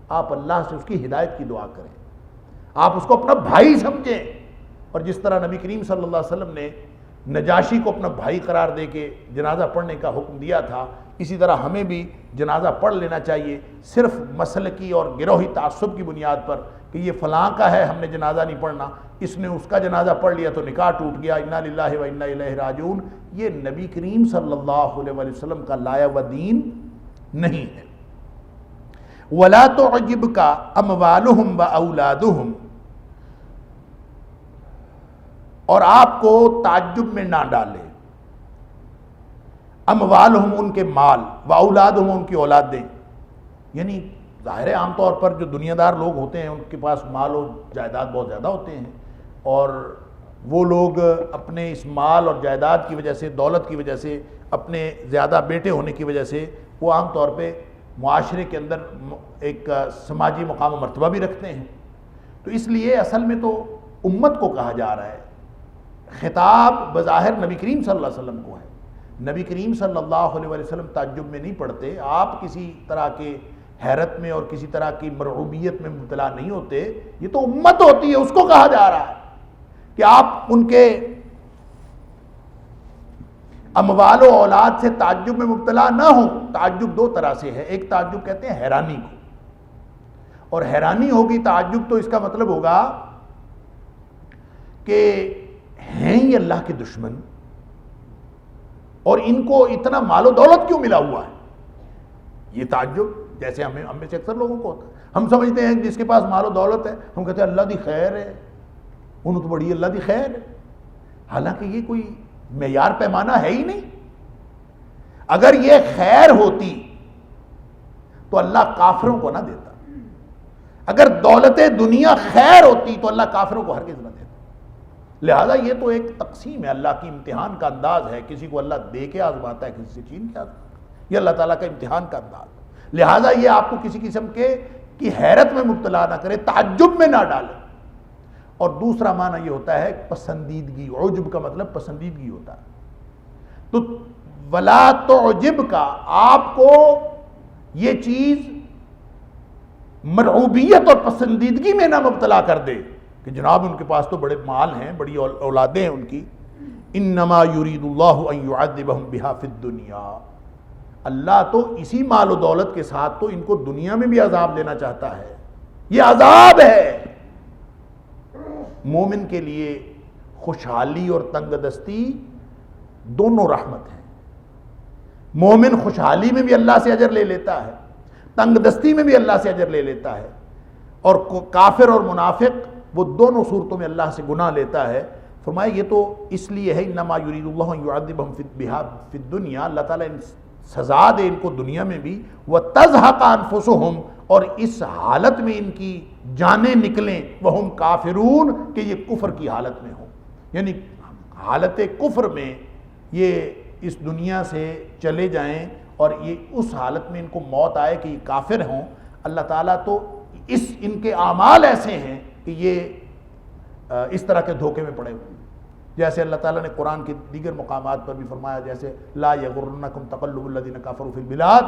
آپ اللہ سے اس کی ہدایت کی دعا کریں، آپ اس کو اپنا بھائی سمجھیں۔ اور جس طرح نبی کریم صلی اللہ علیہ وسلم نے نجاشی کو اپنا بھائی قرار دے کے جنازہ پڑھنے کا حکم دیا تھا، اسی طرح ہمیں بھی جنازہ پڑھ لینا چاہیے، صرف مسلکی اور گروہی تعصب کی بنیاد پر کہ یہ فلاں کا ہے ہم نے جنازہ نہیں پڑھنا، اس نے اس کا جنازہ پڑھ لیا تو نکاح ٹوٹ گیا، انا للہ و انا الیہ راجعون۔ یہ نبی کریم صلی اللہ علیہ وسلم کا لایا و دین نہیں ہے۔ وَلَا تُعْجِبْكَ أَمْوَالُهُمْ وَأَوْلَادُهُمْ، اور آپ کو تعجب میں نہ ڈالے، اموالہم ان کے مال، واولادہم ان کی اولادیں، یعنی ظاہر ہے عام طور پر جو دنیا دار لوگ ہوتے ہیں ان کے پاس مال و جائیداد بہت زیادہ ہوتے ہیں، اور وہ لوگ اپنے اس مال اور جائیداد کی وجہ سے، دولت کی وجہ سے، اپنے زیادہ بیٹے ہونے کی وجہ سے وہ عام طور پہ معاشرے کے اندر ایک سماجی مقام و مرتبہ بھی رکھتے ہیں۔ تو اس لیے اصل میں تو امت کو کہا جا رہا ہے، خطاب بظاہر نبی کریم صلی اللہ علیہ وسلم کو ہے۔ نبی کریم صلی اللہ علیہ وسلم تعجب میں نہیں پڑتے، آپ کسی طرح کے حیرت میں اور کسی طرح کی مرعوبیت میں مبتلا نہیں ہوتے، یہ تو امت ہوتی ہے، اس کو کہا جا رہا ہے کہ آپ ان کے اموال و اولاد سے تعجب میں مبتلا نہ ہوں۔ تعجب دو طرح سے ہے، ایک تعجب کہتے ہیں حیرانی کو، اور حیرانی ہوگی تعجب تو اس کا مطلب ہوگا کہ ہیں یہ اللہ کے دشمن اور ان کو اتنا مال و دولت کیوں ملا ہوا ہے، یہ تعجب جیسے ہم میں سے اکثر لوگوں کو ہوتا ہے۔ ہم سمجھتے ہیں جس کے پاس مال و دولت ہے ہم کہتے ہیں اللہ دی خیر ہے، انہوں تو بڑی اللہ دی خیر ہے، حالانکہ یہ کوئی معیار پیمانہ ہے ہی نہیں۔ اگر یہ خیر ہوتی تو اللہ کافروں کو نہ دیتا، اگر دولت دنیا خیر ہوتی تو اللہ کافروں کو ہرگز نہ دیتا۔ لہذا یہ تو ایک تقسیم ہے، اللہ کی امتحان کا انداز ہے، کسی کو اللہ دے کے آزماتا ہے، کسی سے چھین کے آزماتا ہے، یہ اللہ تعالیٰ کا امتحان کا انداز ہے۔ لہذا یہ آپ کو کسی قسم کی حیرت میں مبتلا نہ کرے، تعجب میں نہ ڈالے۔ اور دوسرا معنی یہ ہوتا ہے پسندیدگی، عجب کا مطلب پسندیدگی ہوتا ہے۔ تو ولا تعجب کا آپ کو یہ چیز مرعوبیت اور پسندیدگی میں نہ مبتلا کر دے کہ جناب ان کے پاس تو بڑے مال ہیں، بڑی اولادیں ہیں ان کی۔ انما یرید اللہ ان یعذبہم بہا فی الدنیا، اللہ تو اسی مال و دولت کے ساتھ تو ان کو دنیا میں بھی عذاب دینا چاہتا ہے، یہ عذاب ہے۔ مومن کے لیے خوشحالی اور تنگ دستی دونوں رحمت ہیں۔ مومن خوشحالی میں بھی اللہ سے اجر لے لیتا ہے، تنگ دستی میں بھی اللہ سے اجر لے لیتا ہے، اور کافر اور منافق وہ دونوں صورتوں میں اللہ سے گناہ لیتا ہے۔ فرمایا یہ تو اس لیے ہے انما یرید اللہ ان یعذبہم بہا فی الدنیا، اللہ تعالیٰ سزا دے ان کو دنیا میں بھی، وَتَزْهَقَ أَنفُسُهُمْ، اور اس حالت میں ان کی جانیں نکلیں، وَهُمْ كَافِرُونَ، کہ یہ کفر کی حالت میں ہوں، یعنی حالت کفر میں یہ اس دنیا سے چلے جائیں اور یہ اس حالت میں ان کو موت آئے کہ یہ کافر ہوں۔ اللہ تعالیٰ تو ان کے اعمال ایسے ہیں کہ یہ اس طرح کے دھوکے میں پڑے ہوئے ہیں، جیسے اللہ تعالیٰ نے قرآن کے دیگر مقامات پر بھی فرمایا، جیسے لا یغرنکم تقلب الذین کفروا فی البلاد،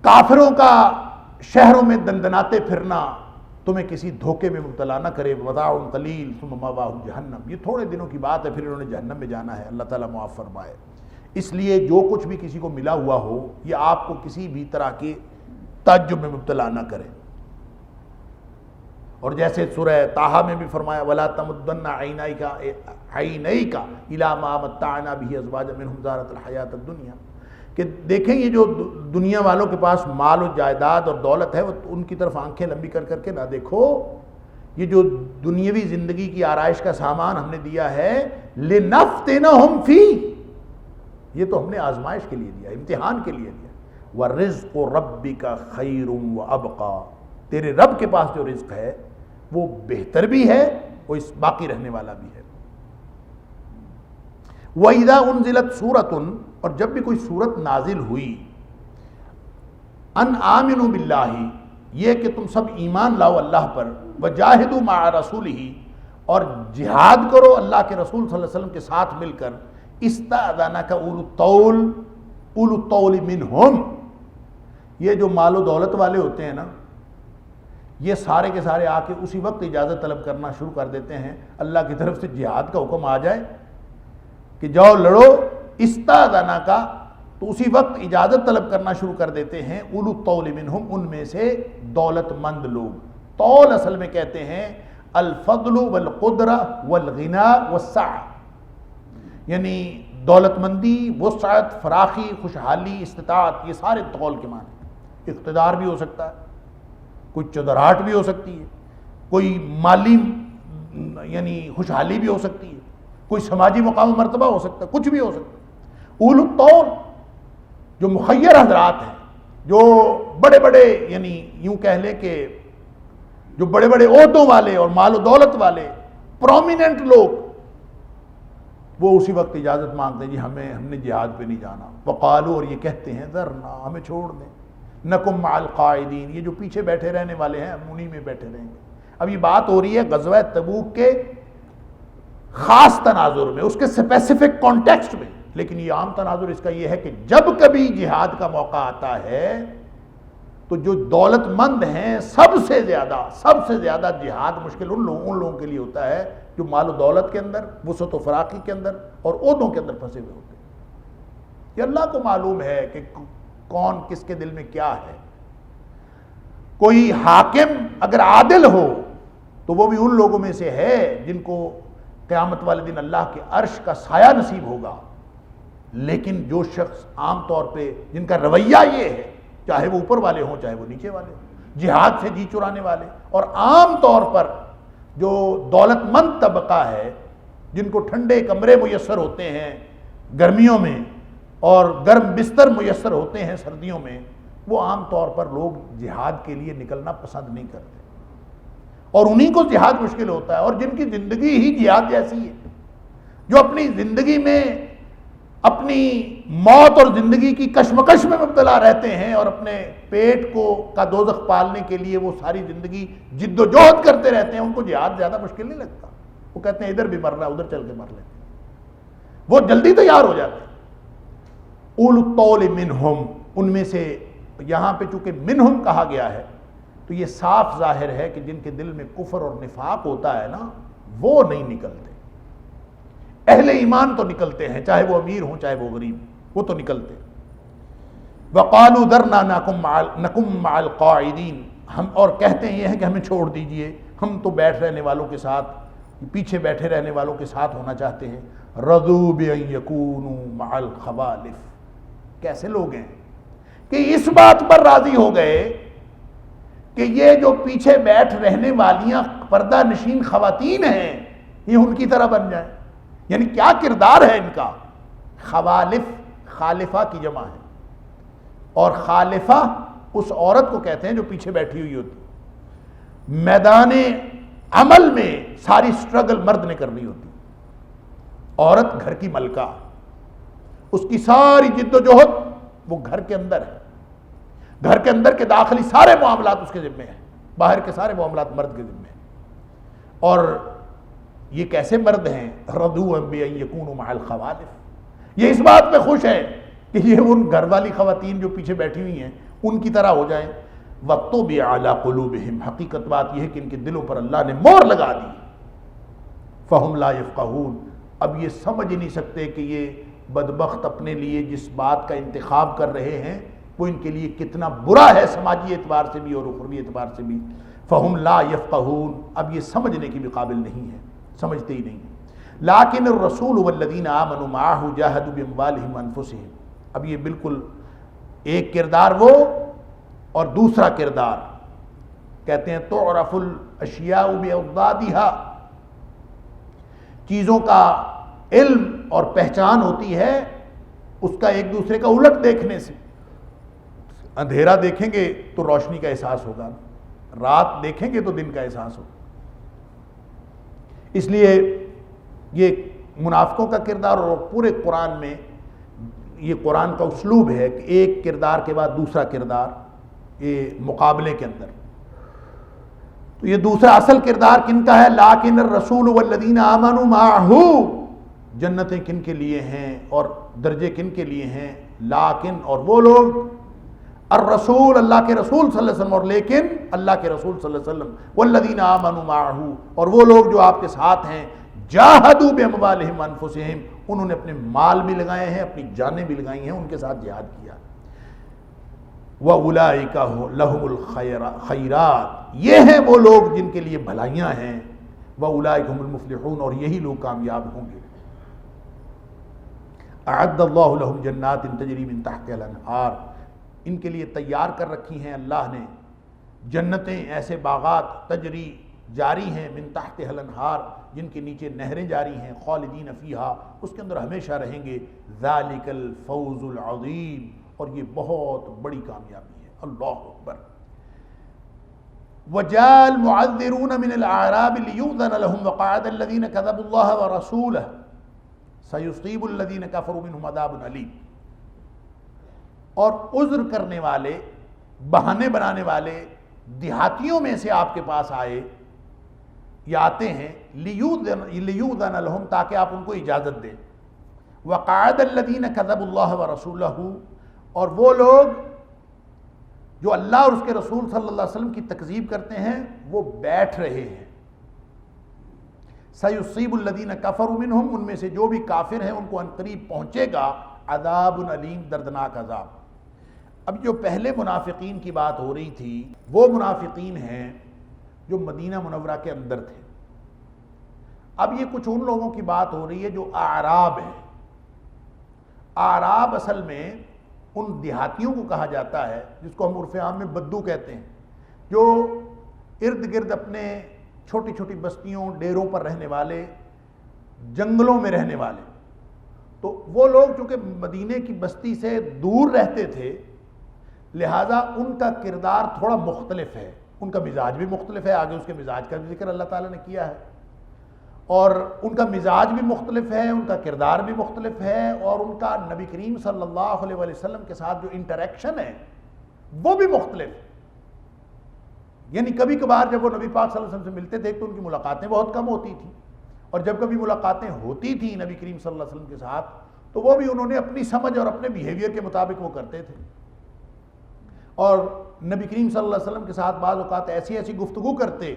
کافروں کا شہروں میں دندناتے پھرنا تمہیں کسی دھوکے میں مبتلا نہ کرے، متاع قلیل ثم مأواہم جہنم، یہ تھوڑے دنوں کی بات ہے پھر انہوں نے جہنم میں جانا ہے، اللہ تعالیٰ معاف فرمائے۔ اس لیے جو کچھ بھی کسی کو ملا ہوا ہو یہ آپ کو کسی بھی طرح کے تعجب میں مبتلا نہ کرے۔ اور جیسے سورہ طٰہٰ میں بھی فرمایا وَلَا تَمُدَّنَّ عَيْنَيْكَ إِلَىٰ مَا مَتَّعْنَا بِهِ أَزْوَاجًا مِّنْهُمْ زَهْرَةَ الْحَيَاةِ الدُّنْيَا، کہ دیکھیں یہ جو دنیا والوں کے پاس مال و جائیداد اور دولت ہے وہ ان کی طرف آنکھیں لمبی کر کر کے نہ دیکھو، یہ جو دنیاوی زندگی کی آرائش کا سامان ہم نے دیا ہے لِنَفْتِنَهُمْ فِيهِ، یہ تو ہم نے آزمائش کے لیے دیا، امتحان کے لیے دیا۔ وَرِزْقُ رَبِّكَ خَيْرٌ وَأَبْقَىٰ، تیرے رب کے پاس جو رزق ہے وہ بہتر بھی ہے، وہ اس باقی رہنے والا بھی ہے۔ وَإِذَا أُنزِلَتْ سُورَةٌ، اور جب بھی کوئی سورت نازل ہوئی، ان آمنوا باللہ، یہ کہ تم سب ایمان لاؤ اللہ پر، وجاہدوا مع رسولہ، اور جہاد کرو اللہ کے رسول صلی اللہ علیہ وسلم کے ساتھ مل کر، استأذنک اولو الطول منہم، یہ جو مال و دولت والے ہوتے ہیں نا، یہ سارے کے سارے آ کے اسی وقت اجازت طلب کرنا شروع کر دیتے ہیں اللہ کی طرف سے جہاد کا حکم آ جائے کہ جاؤ لڑو، استأذنک، تو اسی وقت اجازت طلب کرنا شروع کر دیتے ہیں اولو الطول منہم، ان میں سے دولت مند لوگ۔ طول اصل میں کہتے ہیں الفضل والقدرہ والغنا والسعہ، یعنی دولت مندی، وسعت، فراخی، خوشحالی، استطاعت، یہ سارے طول کے معنی۔ اقتدار بھی ہو سکتا ہے، کوئی چودراہٹ بھی ہو سکتی ہے، کوئی مالی یعنی خوشحالی بھی ہو سکتی ہے، کوئی سماجی مقام و مرتبہ ہو سکتا ہے، کچھ بھی ہو سکتا ہے۔ اولو الطول جو مخیر حضرات ہیں، جو بڑے بڑے یعنی یوں کہہ لیں کہ جو بڑے بڑے عہدوں والے اور مال و دولت والے پرومیننٹ لوگ، وہ اسی وقت اجازت مانگتے ہیں جی ہم نے جہاد پہ نہیں جانا۔ وقالوا، اور یہ کہتے ہیں ذرنا، ہمیں چھوڑ دیں، نکم مع القاعدین، یہ جو پیچھے بیٹھے رہنے والے ہیں ہم انہی میں بیٹھے رہیں گے۔ اب یہ بات ہو رہی ہے غزوہ تبوک کے خاص تناظر میں، اس کے اسپیسیفک کانٹیکسٹ میں، لیکن یہ عام تناظر اس کا یہ ہے کہ جب کبھی جہاد کا موقع آتا ہے تو جو دولت مند ہیں سب سے زیادہ جہاد مشکل ان لوگوں کے لیے ہوتا ہے جو مال و دولت کے اندر، وسعت و فراخی کے اندر اور عہدوں کے اندر پھنسے ہوئے ہوتے ہیں۔ یہ اللہ کو معلوم ہے کہ کون کس کے دل میں کیا ہے۔ کوئی حاکم اگر عادل ہو تو وہ بھی ان لوگوں میں سے ہے جن کو قیامت والے دن اللہ کے عرش کا سایہ نصیب ہوگا، لیکن جو شخص عام طور پہ جن کا رویہ یہ ہے، چاہے وہ اوپر والے ہوں چاہے وہ نیچے والے ہوں، جہاد سے جی چرانے والے، اور عام طور پر جو دولت مند طبقہ ہے جن کو ٹھنڈے کمرے میسر ہوتے ہیں گرمیوں میں اور گرم بستر میسر ہوتے ہیں سردیوں میں، وہ عام طور پر لوگ جہاد کے لیے نکلنا پسند نہیں کرتے، اور انہی کو جہاد مشکل ہوتا ہے، اور جن کی زندگی ہی جہاد جیسی ہے، جو اپنی زندگی میں اپنی موت اور زندگی کی کشمکش میں مبتلا رہتے ہیں، اور اپنے پیٹ کا دوزخ پالنے کے لیے وہ ساری زندگی جد و جہد کرتے رہتے ہیں، ان کو جہاد زیادہ مشکل نہیں لگتا۔ وہ کہتے ہیں ادھر بھی مرنا ادھر چل کے مر لیتے ہیں، وہ جلدی تیار ہو جاتے ہیں۔ اولو الطول منہم، ان میں سے، یہاں پہ چونکہ منہم کہا گیا ہے تو یہ صاف ظاہر ہے کہ جن کے دل میں کفر اور نفاق ہوتا ہے نا، وہ نہیں نکلتے۔ اہل ایمان تو نکلتے ہیں، چاہے وہ امیر ہوں چاہے وہ غریب، وہ تو نکلتے۔ وقالوا ذرنا نکم مع القاعدین، ہم اور کہتے ہیں یہ ہے کہ ہمیں چھوڑ دیجئے، ہم تو بیٹھ رہنے والوں کے ساتھ، پیچھے بیٹھے رہنے والوں کے ساتھ ہونا چاہتے ہیں۔ رضوا بان یکونوا مع الخوالف، کیسے لوگ ہیں کہ اس بات پر راضی ہو گئے کہ یہ جو پیچھے بیٹھ رہنے والیاں پردہ نشین خواتین ہیں یہ ان کی طرح بن جائیں، یعنی کیا کردار ہے ان کا۔ خوالف خالفہ کی جمع ہے، اور خالفہ اس عورت کو کہتے ہیں جو پیچھے بیٹھی ہوئی ہوتی، میدان عمل میں ساری سٹرگل مرد نے کرنی ہوتی، عورت گھر کی ملکہ، اس کی ساری جد و جہد وہ گھر کے اندر ہے، گھر کے اندر کے داخلی سارے معاملات اس کے ذمے ہیں، باہر کے سارے معاملات مرد کے ذمے ہیں۔ اور یہ کیسے مرد ہیں؟ رضوا بان یکونوا مع الخوالف، یہ اس بات پہ خوش ہیں کہ یہ ان گھر والی خواتین جو پیچھے بیٹھی ہوئی ہیں ان کی طرح ہو جائیں۔ وَطُبِعَ عَلَىٰ قُلُوبِهِمْ، حقیقت بات یہ ہے کہ ان کے دلوں پر اللہ نے مہر لگا دی، فَهُمْ لَا يَفْقَهُونَ، اب یہ سمجھ ہی نہیں سکتے کہ یہ بدبخت اپنے لیے جس بات کا انتخاب کر رہے ہیں وہ ان کے لیے کتنا برا ہے، سماجی اعتبار سے بھی اور اخروی اعتبار سے بھی۔ فَهُمْ لَا يَفْقَهُونَ، اب یہ سمجھنے کی بھی قابل نہیں ہے، سمجھتے ہی نہیں۔ لیکن الرسول والذین آمنوا معہ جاہدوا باموالہم وانفسہم، اب یہ بالکل ایک کردار وہ اور دوسرا کردار، کہتے ہیں تعرف الاشیاء باضدادھا، چیزوں کا علم اور پہچان ہوتی ہے اس کا ایک دوسرے کا الٹ دیکھنے سے۔ اندھیرا دیکھیں گے تو روشنی کا احساس ہوگا، رات دیکھیں گے تو دن کا احساس ہوگا۔ اس لیے یہ منافقوں کا کردار، اور پورے قرآن میں یہ قرآن کا اسلوب ہے کہ ایک کردار کے بعد دوسرا کردار، یہ مقابلے کے اندر تو یہ دوسرا اصل کردار کن کا ہے؟ لیکن الرسول والذین آمنوا معہ، جنتیں کن کے لیے ہیں اور درجے کن کے لیے ہیں؟ لیکن، اور وہ لوگ، الرسول اللہ کے رسول صلی اللہ علیہ وسلم، اور لیکن اللہ کے رسول صلی اللہ علیہ وسلم، والذین آمنوا معہ، اور وہ لوگ جو آپ کے ساتھ ہیں، جاہدوا باموالہم وانفسہم، انہوں نے اپنے مال بھی لگائے ہیں، اپنی جانیں بھی لگائی ہیں، ان کے ساتھ جہاد کیا۔ وَأُولَئِكَ لَهُمُ الْخَيْرَاتُ، یہ ہیں وہ لوگ جن کے لیے بھلائیاں ہیں، وَأُولَئِكَ هُمُ الْمُفْلِحُونَ، اور یہی لوگ کامیاب ہوں گے۔ أَعَدَّ اللَّهُ لَهُمْ جَنَّاتٍ تَجْرِي مِن تَحْتِهَا الْأَنْهَارُ، ان کے لیے تیار کر رکھی ہیں اللہ نے جنتیں، ایسے باغات، تجری جاری ہیں، من تحتها الانہار، جن کے نیچے نہریں جاری ہیں، خالدین فیہا، اس کے اندر ہمیشہ رہیں گے، ذالک الفوز العظیم، اور یہ بہت بڑی کامیابی ہے۔ اللہ اکبر۔ وجاء المعذرون من الاعراب ليؤذن لهم وقعد الذين كذبوا الله ورسوله سيصيب الذين كفروا منهم عذاب عليم، اور عذر کرنے والے، بہانے بنانے والے دیہاتیوں میں سے آپ کے پاس آئے یا آتے ہیں، لیؤذن لهم، تاکہ آپ ان کو اجازت دیں، وقعد الذين كذبوا الله ورسوله، اور وہ لوگ جو اللہ اور اس کے رسول صلی اللہ علیہ وسلم کی تکذیب کرتے ہیں وہ بیٹھ رہے ہیں۔ سیصیب الذین کفروا منہم، ان میں سے جو بھی کافر ہیں ان کو عنقریب پہنچے گا عذاب علیم، دردناک عذاب۔ اب جو پہلے منافقین کی بات ہو رہی تھی، وہ منافقین ہیں جو مدینہ منورہ کے اندر تھے۔ اب یہ کچھ ان لوگوں کی بات ہو رہی ہے جو اعراب ہیں۔ اعراب اصل میں ان دیہاتیوں کو کہا جاتا ہے جس کو ہم عرف عام میں بدو کہتے ہیں، جو ارد گرد اپنے چھوٹی چھوٹی بستیوں، ڈیروں پر رہنے والے، جنگلوں میں رہنے والے۔ تو وہ لوگ چونکہ مدینے کی بستی سے دور رہتے تھے، لہٰذا ان کا کردار تھوڑا مختلف ہے، ان کا مزاج بھی مختلف ہے، آگے اس کے مزاج کا بھی ذکر اللہ تعالیٰ نے کیا ہے، اور ان کا مزاج بھی مختلف ہے، ان کا کردار بھی مختلف ہے، اور ان کا نبی کریم صلی اللہ علیہ وسلم کے ساتھ جو انٹریکشن ہے وہ بھی مختلف ہے۔ یعنی کبھی کبھار جب وہ نبی پاک صلی اللہ علیہ وسلم سے ملتے تھے تو ان کی ملاقاتیں بہت کم ہوتی تھیں، اور جب کبھی ملاقاتیں ہوتی تھیں نبی کریم صلی اللہ علیہ وسلم کے ساتھ تو وہ بھی انہوں نے اپنی سمجھ اور اپنے بیہیویئر کے مطابق وہ کرتے تھے، اور نبی کریم صلی اللہ علیہ وسلم کے ساتھ بعض اوقات ایسی ایسی گفتگو کرتے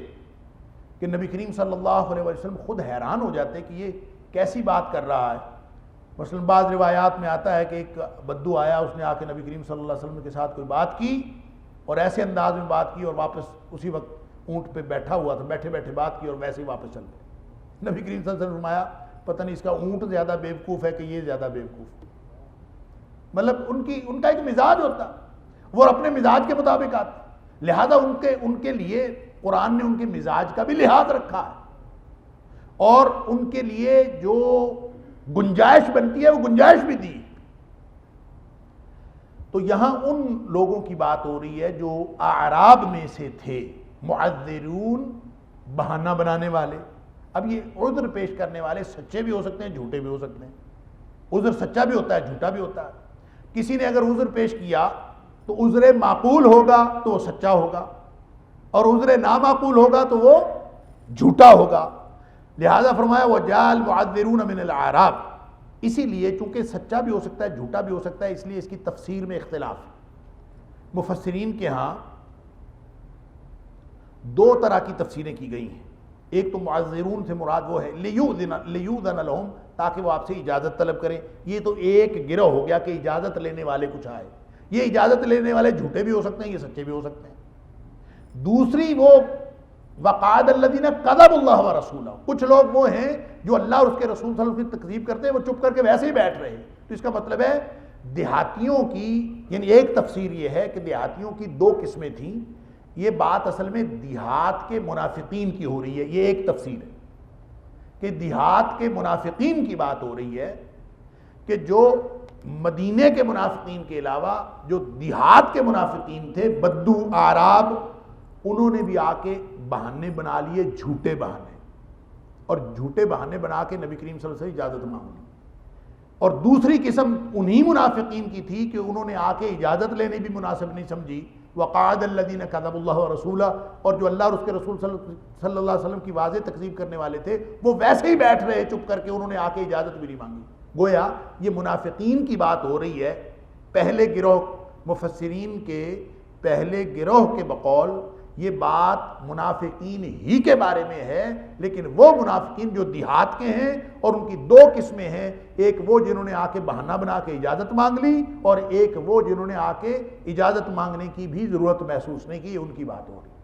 کہ نبی کریم صلی اللہ علیہ وسلم خود حیران ہو جاتے کہ یہ کیسی بات کر رہا ہے۔ مثلا بعض روایات میں آتا ہے کہ ایک بدو آیا، اس نے آ کے نبی کریم صلی اللہ علیہ وسلم کے ساتھ کوئی بات کی اور ایسے انداز میں بات کی، اور واپس اسی وقت اونٹ پہ بیٹھا ہوا تھا، بیٹھے بیٹھے بات کی اور ویسے ہی واپس چل گئے۔ نبی کریم صلی اللہ علیہ وسلم نے فرمایا پتہ نہیں اس کا اونٹ زیادہ بیوقوف ہے کہ یہ زیادہ بیوقوف۔ مطلب ان کا ایک مزاج ہوتا، وہ اپنے مزاج کے مطابق آتے، لہذا ان کے لیے قرآن نے ان کے مزاج کا بھی لحاظ رکھا ہے، اور ان کے لیے جو گنجائش بنتی ہے وہ گنجائش بھی دی۔ تو یہاں ان لوگوں کی بات ہو رہی ہے جو اعراب میں سے تھے، معذرون، بہانہ بنانے والے۔ اب یہ عذر پیش کرنے والے سچے بھی ہو سکتے ہیں، جھوٹے بھی ہو سکتے ہیں۔ عذر سچا بھی ہوتا ہے، جھوٹا بھی ہوتا ہے۔ کسی نے اگر عذر پیش کیا تو عذر معقول ہوگا تو وہ سچا ہوگا، اور عذر نامعقول ہوگا تو وہ جھوٹا ہوگا۔ لہذا فرمایا وَجَاءَ الْمُعَذِّرُونَ مِنَ الْأَعْرَابِ، اسی لیے چونکہ سچا بھی ہو سکتا ہے، جھوٹا بھی ہو سکتا ہے، اس لیے اس کی تفسیر میں اختلاف ہے۔ مفسرین کے ہاں دو طرح کی تفسیریں کی گئی ہیں۔ ایک تو معذرون سے مراد وہ ہے لیؤذن لہم، تاکہ وہ آپ سے اجازت طلب کریں۔ یہ تو ایک گروہ ہو گیا کہ اجازت لینے والے کچھ آئے۔ یہ اجازت لینے والے جھوٹے بھی ہو سکتے ہیں، یہ سچے بھی ہو سکتے ہیں۔ دوسری وہ وقعد الذین کذبوا اللہ ورسولہ، کچھ لوگ وہ ہیں جو اللہ اور اس کے رسول صلی اللہ علیہ وسلم کی تکذیب کرتے ہیں، وہ چپ کر کے ویسے ہی بیٹھ رہے ہیں۔ تو اس کا مطلب ہے دیہاتیوں کی، یعنی ایک تفسیر یہ ہے کہ دیہاتیوں کی دو قسمیں تھیں۔ یہ بات اصل میں دیہات کے منافقین کی ہو رہی ہے، یہ ایک تفسیر ہے کہ دیہات کے منافقین کی بات ہو رہی ہے، کہ جو مدینے کے منافقین کے علاوہ جو دیہات کے منافقین تھے، بدو، اعراب، انہوں نے بھی آ کے بہانے بنا لیے، جھوٹے بہانے، اور جھوٹے بہانے بنا کے نبی کریم صلی اللہ علیہ وسلم سے اجازت مانگی۔ اور دوسری قسم انہی منافقین کی تھی کہ انہوں نے آ کے اجازت لینے بھی مناسب نہیں سمجھی، وقعد الذین کذبوا اللہ ورسولہ، اور جو اللہ اور اس کے رسول صلی اللہ علیہ وسلم کی واضح تکذیب کرنے والے تھے وہ ویسے ہی بیٹھ رہے چپ کر کے، انہوں نے آ کے اجازت بھی نہیں مانگی۔ گویا یہ منافقین کی بات ہو رہی ہے، پہلے گروہ مفسرین کے پہلے گروہ کے بقول یہ بات منافقین ہی کے بارے میں ہے، لیکن وہ منافقین جو دیہات کے ہیں، اور ان کی دو قسمیں ہیں، ایک وہ جنہوں نے آ کے بہانہ بنا کے اجازت مانگ لی، اور ایک وہ جنہوں نے آ کے اجازت مانگنے کی بھی ضرورت محسوس نہیں کی، ان کی بات ہو رہی ہے۔